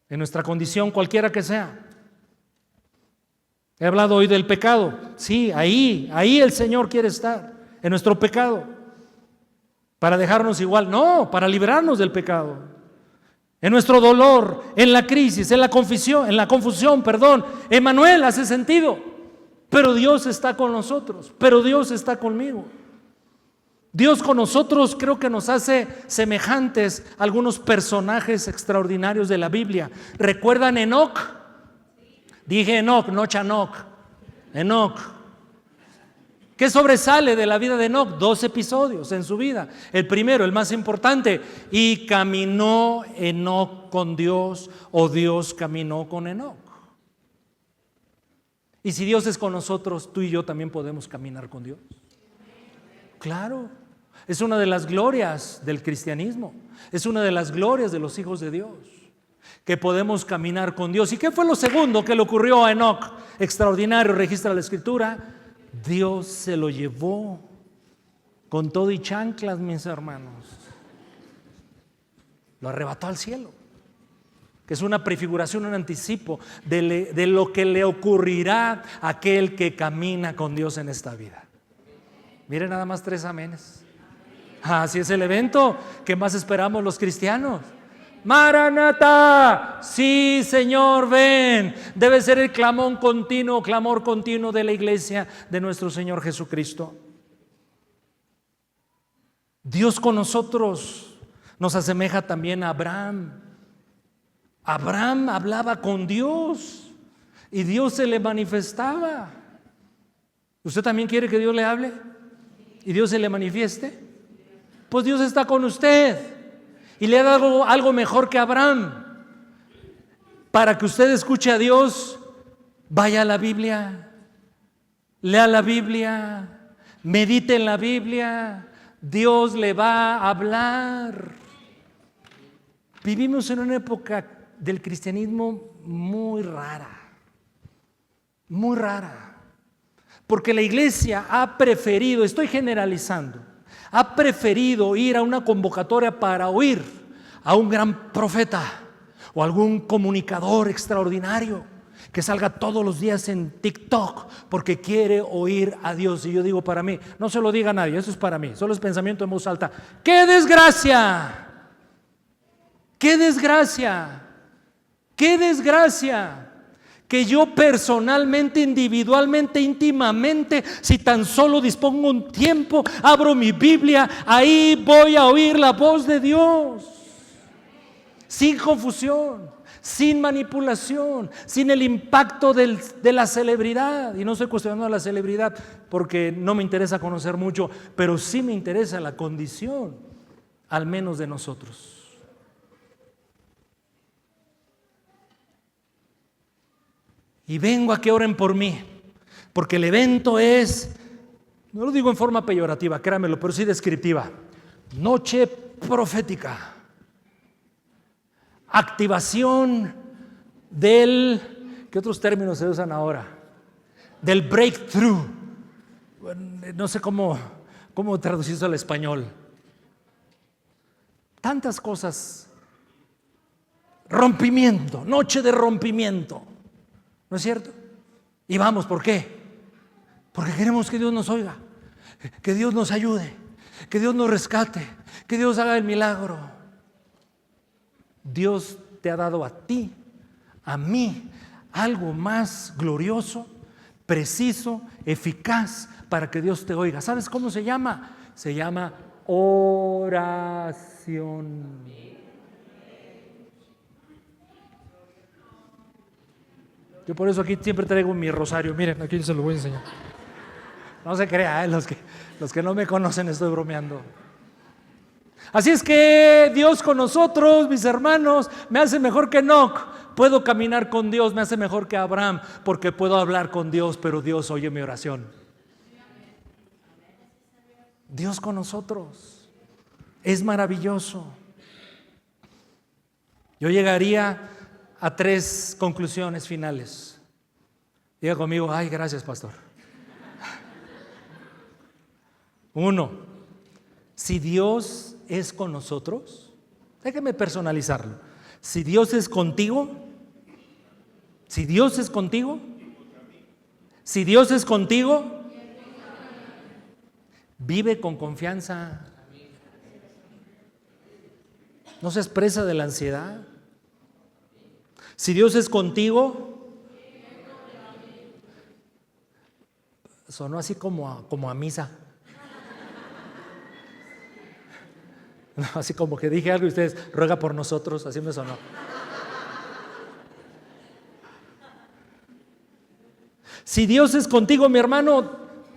en nuestra condición cualquiera que sea. He hablado hoy del pecado. Sí, ahí el Señor quiere estar, en nuestro pecado, para dejarnos igual. No, para librarnos del pecado. En nuestro dolor, en la crisis, en la confusión, Emmanuel hace sentido. Pero Dios está con nosotros, pero Dios está conmigo. Dios con nosotros creo que nos hace semejantes a algunos personajes extraordinarios de la Biblia. ¿Recuerdan Enoc? Dije Enoc, no Chanoc. Enoc. ¿Qué sobresale de la vida de Enoc? 2 episodios en su vida. El primero, el más importante: y caminó Enoc con Dios, o Dios caminó con Enoc. Y si Dios es con nosotros, tú y yo también podemos caminar con Dios. Claro, es una de las glorias del cristianismo, es una de las glorias de los hijos de Dios, que podemos caminar con Dios. ¿Y qué fue lo segundo que le ocurrió a Enoc? Extraordinario, registra la Escritura. Dios se lo llevó con todo y chanclas, mis hermanos. Lo arrebató al cielo, que es una prefiguración, un anticipo de lo que le ocurrirá a aquel que camina con Dios en esta vida. Miren nada más 3 amenes. Así es el evento que más esperamos los cristianos. Maranatha, sí Señor, ven. Debe ser el clamor continuo de la iglesia de nuestro Señor Jesucristo. Dios con nosotros nos asemeja también a Abraham. Abraham hablaba con Dios y Dios se le manifestaba. ¿Usted también quiere que Dios le hable y Dios se le manifieste? Pues Dios está con usted y le ha dado algo mejor que Abraham. Para que usted escuche a Dios, vaya a la Biblia, lea la Biblia, medite en la Biblia. Dios le va a hablar. Vivimos en una época del cristianismo muy rara, porque la iglesia ha preferido, estoy generalizando, ha preferido ir a una convocatoria para oír a un gran profeta o algún comunicador extraordinario que salga todos los días en TikTok porque quiere oír a Dios. Y yo digo para mí, no se lo diga a nadie, eso es para mí, solo es pensamiento en voz alta. ¡Qué desgracia! ¡Qué desgracia! ¡Qué desgracia! Que yo personalmente, individualmente, íntimamente, si tan solo dispongo un tiempo, abro mi Biblia, ahí voy a oír la voz de Dios. Sin confusión, sin manipulación, sin el impacto de la celebridad. Y no estoy cuestionando a la celebridad porque no me interesa conocer mucho, pero sí me interesa la condición, al menos de nosotros. Y vengo a que oren por mí, porque el evento es, no lo digo en forma peyorativa, créanmelo, pero sí descriptiva: noche profética. Activación del, ¿qué otros términos se usan ahora? Del breakthrough. No sé cómo traducirlo al español. Tantas cosas. Rompimiento, noche de rompimiento. ¿No es cierto? Y vamos, ¿por qué? Porque queremos que Dios nos oiga, que Dios nos ayude, que Dios nos rescate, que Dios haga el milagro. Dios te ha dado a ti, a mí, algo más glorioso, preciso, eficaz para que Dios te oiga. ¿Sabes cómo se llama? Se llama oración. Yo por eso aquí siempre traigo mi rosario. Miren, aquí se lo voy a enseñar. No se crea, los que no me conocen, estoy bromeando. Así es que Dios con nosotros, mis hermanos, me hace mejor que Enoc. Puedo caminar con Dios, me hace mejor que Abraham, porque puedo hablar con Dios, pero Dios oye mi oración. Dios con nosotros es maravilloso. Yo llegaría a 3 conclusiones finales. Diga conmigo, ay, gracias, pastor. 1, si Dios es con nosotros, déjeme personalizarlo. Si Dios es contigo, si Dios es contigo, vive con confianza. No seas presa de la ansiedad. Si Dios es contigo, sonó así como a misa. No, así como que dije algo y ustedes, ruega por nosotros, así me sonó. Si Dios es contigo, mi hermano,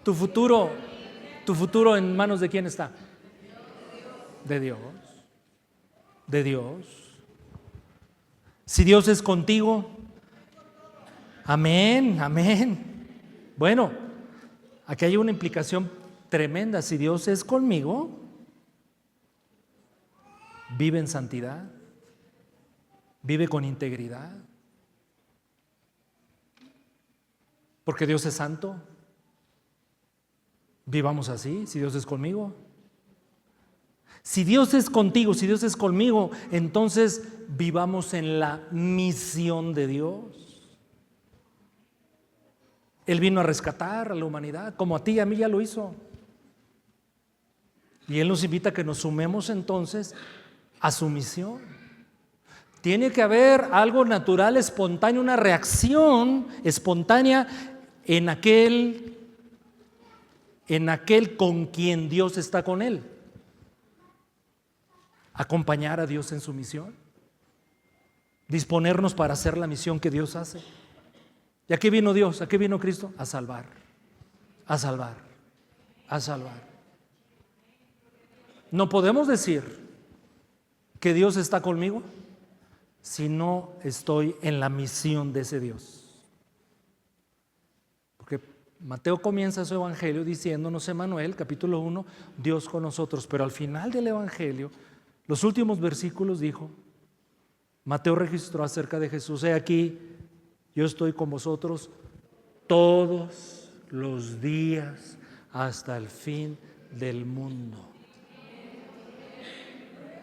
tu futuro en manos de quién está? De Dios. De Dios. Si Dios es contigo, amén, amén. Bueno, aquí hay una implicación tremenda. Si Dios es conmigo, vive en santidad, vive con integridad, porque Dios es santo. Vivamos así, si Dios es conmigo. Si Dios es contigo, si Dios es conmigo, entonces vivamos en la misión de Dios. Él vino a rescatar a la humanidad, como a ti y a mí ya lo hizo. Y Él nos invita a que nos sumemos entonces a su misión. Tiene que haber algo natural, espontáneo, una reacción espontánea en aquel con quien Dios está con él. acompañar a Dios en su misión, disponernos para hacer la misión que Dios hace. ¿Y a qué vino Dios? ¿A qué vino Cristo? A salvar, a salvar, a salvar. No podemos decir que Dios está conmigo si no estoy en la misión de ese Dios. Porque Mateo comienza su evangelio diciéndonos, Emanuel, capítulo 1, Dios con nosotros. Pero al final del evangelio, los últimos versículos dijo, Mateo registró acerca de Jesús: he aquí, yo estoy con vosotros todos los días hasta el fin del mundo.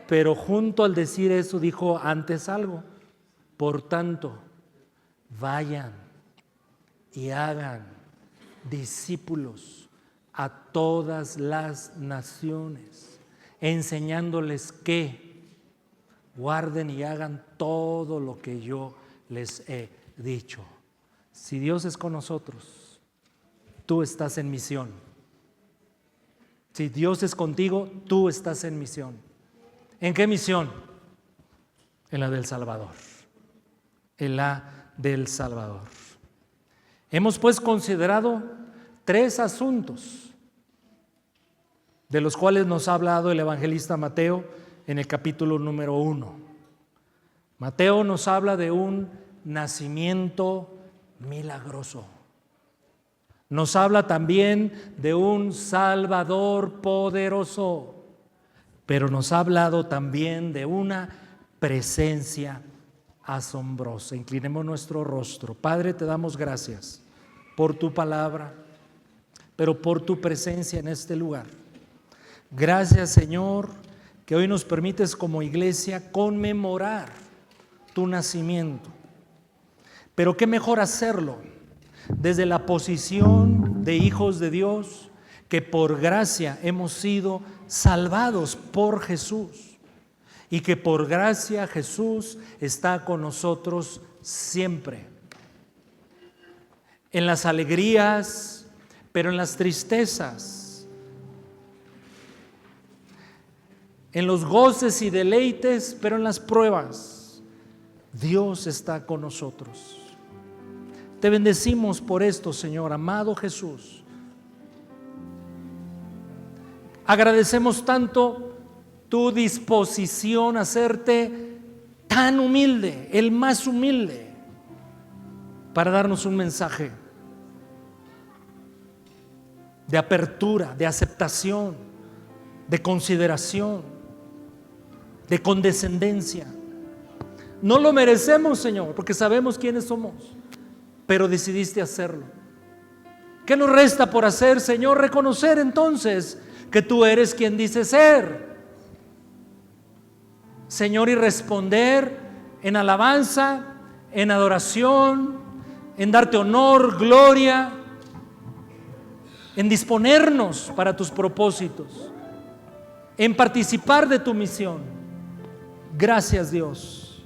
Pero junto al decir eso dijo antes algo: por tanto, vayan y hagan discípulos a todas las naciones, enseñándoles que guarden y hagan todo lo que yo les he dicho. Si Dios es con nosotros, tú estás en misión. Si Dios es contigo, tú estás en misión. ¿En qué misión? En la del Salvador. En la del Salvador. Hemos pues considerado 3 asuntos de los cuales nos ha hablado el evangelista Mateo en el capítulo número 1. Mateo nos habla de un nacimiento milagroso. Nos habla también de un Salvador poderoso, pero nos ha hablado también de una presencia asombrosa. Inclinemos nuestro rostro. Padre, te damos gracias por tu palabra, pero por tu presencia en este lugar. Gracias, Señor, que hoy nos permites como iglesia conmemorar tu nacimiento. Pero qué mejor hacerlo desde la posición de hijos de Dios, que por gracia hemos sido salvados por Jesús y que por gracia Jesús está con nosotros siempre. En las alegrías, pero en las tristezas, en los goces y deleites, pero en las pruebas, Dios está con nosotros. Te bendecimos por esto, Señor, amado Jesús. Agradecemos tanto tu disposición a hacerte tan humilde, el más humilde, para darnos un mensaje de apertura, de aceptación, de consideración, de condescendencia. No lo merecemos, Señor, porque sabemos quiénes somos, pero decidiste hacerlo. ¿Qué nos resta por hacer, Señor? Reconocer entonces que tú eres quien dices ser, Señor, y responder en alabanza, en adoración, en darte honor, gloria, en disponernos para tus propósitos, en participar de tu misión. Gracias, Dios.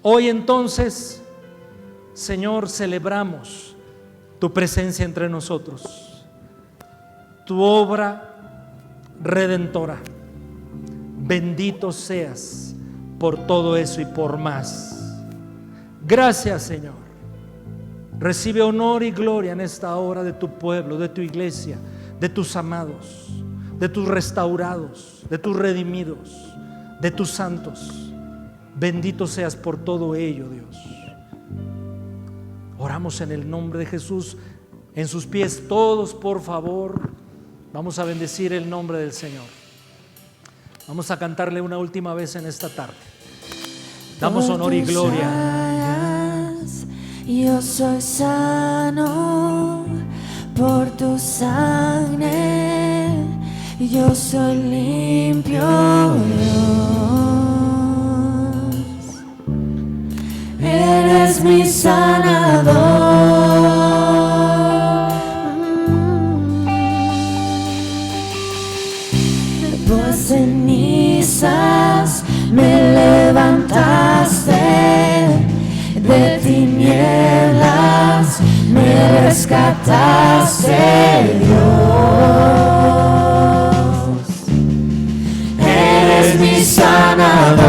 Hoy entonces, Señor, celebramos tu presencia entre nosotros, tu obra redentora. Bendito seas por todo eso y por más. Gracias, Señor. Recibe honor y gloria en esta hora de tu pueblo, de tu iglesia, de tus amados, de tus restaurados, de tus redimidos, de tus santos. Bendito seas por todo ello, Dios. Oramos en el nombre de Jesús. En sus pies todos, por favor. Vamos a bendecir el nombre del Señor. Vamos a cantarle una última vez en esta tarde. Damos honor y gloria. Yo soy sano por tu sangre. Yo soy limpio, Dios. Eres mi sanador. De cenizas me levantaste, de tinieblas me rescataste, Dios. Eres mi sanador.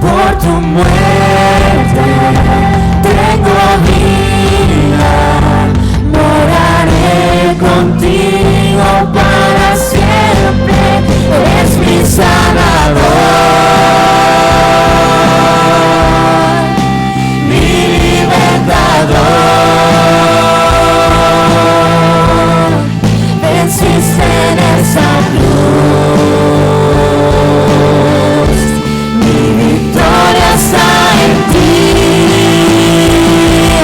Por tu muerte tengo vida, moraré contigo para siempre. Eres mi sanador, mi libertador. Venciste en esa cruz, mi victoria está en ti.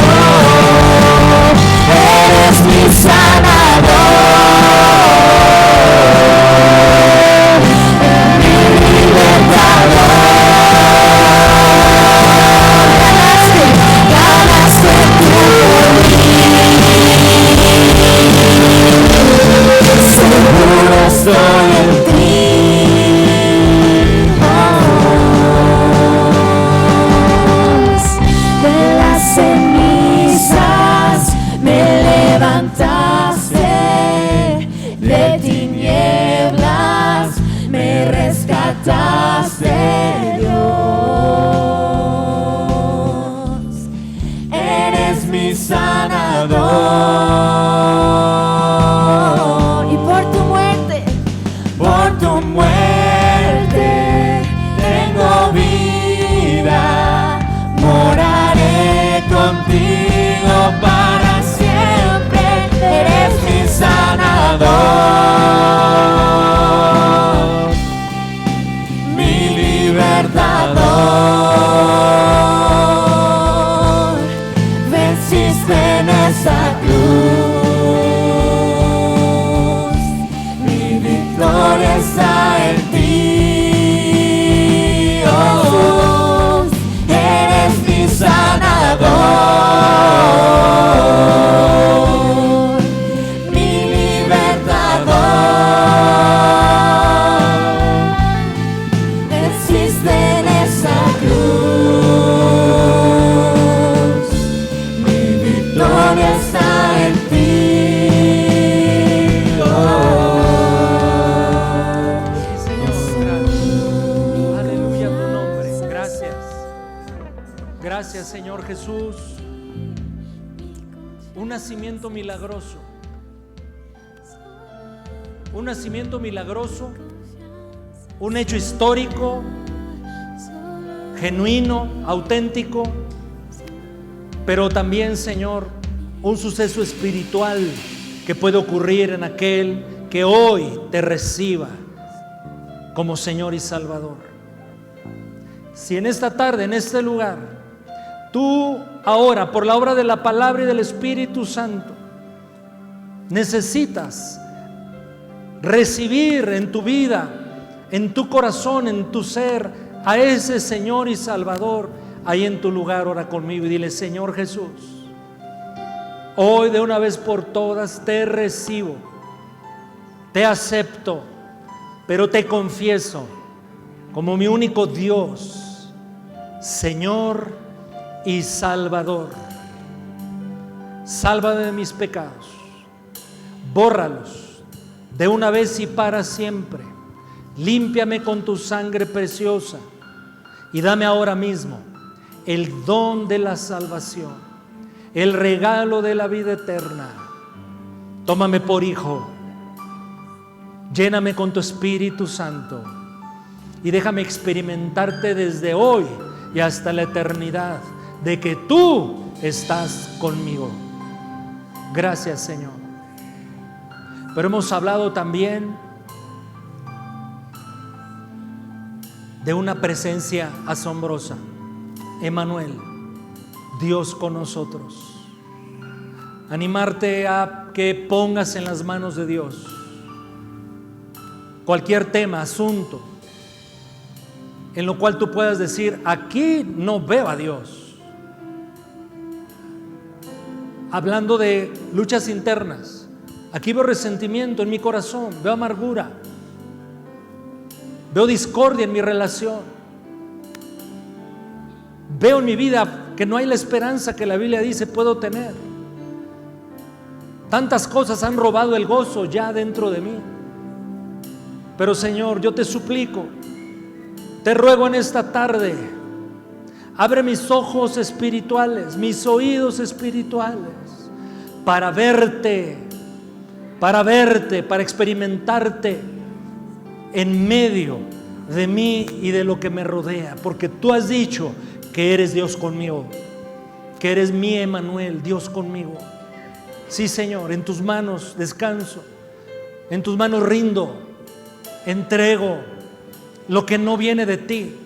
Oh, eres mi sanador, mi libertador. Ganaste tú por mí. Seguro estoy en ti. De las cenizas me levantaste, de tinieblas me rescataste, Dios. Eres mi sanador. Y por tu muerte tengo vida, moraré contigo para siempre. Eres mi sanador, mi libertador. Venciste en esa cruz, mi victoria está en ti. Oh, eres mi sanador, mi libertador. Venciste en esa cruz, mi victoria está en ti. Oh, Señor, gracias. Aleluya a tu nombre. Gracias. Gracias, Señor Jesús. Un nacimiento milagroso. Un nacimiento milagroso. Un hecho histórico, genuino, auténtico. Pero también, Señor, un suceso espiritual que puede ocurrir en aquel que hoy te reciba como Señor y Salvador. Si en esta tarde, en este lugar, tú ahora, por la obra de la palabra y del Espíritu Santo, necesitas recibir en tu vida, en tu corazón, en tu ser, a ese Señor y Salvador, ahí en tu lugar, ora conmigo y dile: Señor Jesús, hoy de una vez por todas te recibo, te acepto, pero te confieso como mi único Dios, Señor y Salvador. Sálvame de mis pecados, bórralos de una vez y para siempre. Límpiame con tu sangre preciosa y dame ahora mismo el don de la salvación, el regalo de la vida eterna. Tómame por hijo, lléname con tu Espíritu Santo y déjame experimentarte desde hoy y hasta la eternidad de que tú estás conmigo. Gracias, Señor. Pero hemos hablado también de una presencia asombrosa. Emmanuel, Dios con nosotros. Animarte a que pongas en las manos de Dios cualquier tema, asunto, en lo cual tú puedas decir: aquí no veo a Dios. Hablando de luchas internas, aquí veo resentimiento en mi corazón, veo amargura, veo discordia en mi relación, veo en mi vida que no hay la esperanza que la Biblia dice puedo tener. Tantas cosas han robado el gozo ya dentro de mí. Pero Señor, yo te suplico, te ruego en esta tarde, abre mis ojos espirituales, mis oídos espirituales, para verte, para experimentarte en medio de mí y de lo que me rodea, porque tú has dicho que eres Dios conmigo, que eres mi Emmanuel, Dios conmigo. Sí, Señor, en tus manos descanso, en tus manos rindo, entrego lo que no viene de ti,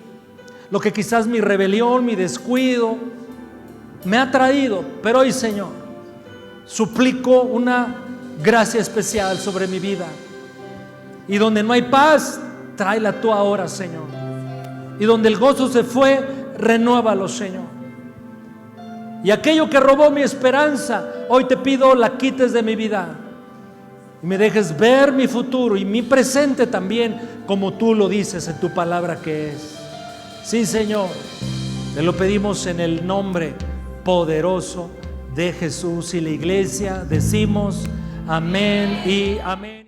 lo que quizás mi rebelión, mi descuido me ha traído, pero hoy, Señor, suplico una gracia especial sobre mi vida, y donde no hay paz, tráela tú ahora, Señor, y donde el gozo se fue, renuévalo, Señor. Y aquello que robó mi esperanza, hoy te pido la quites de mi vida y me dejes ver mi futuro y mi presente también, como tú lo dices en tu palabra que es. Sí, Señor, te lo pedimos en el nombre poderoso de Jesús, y la iglesia decimos amén y amén.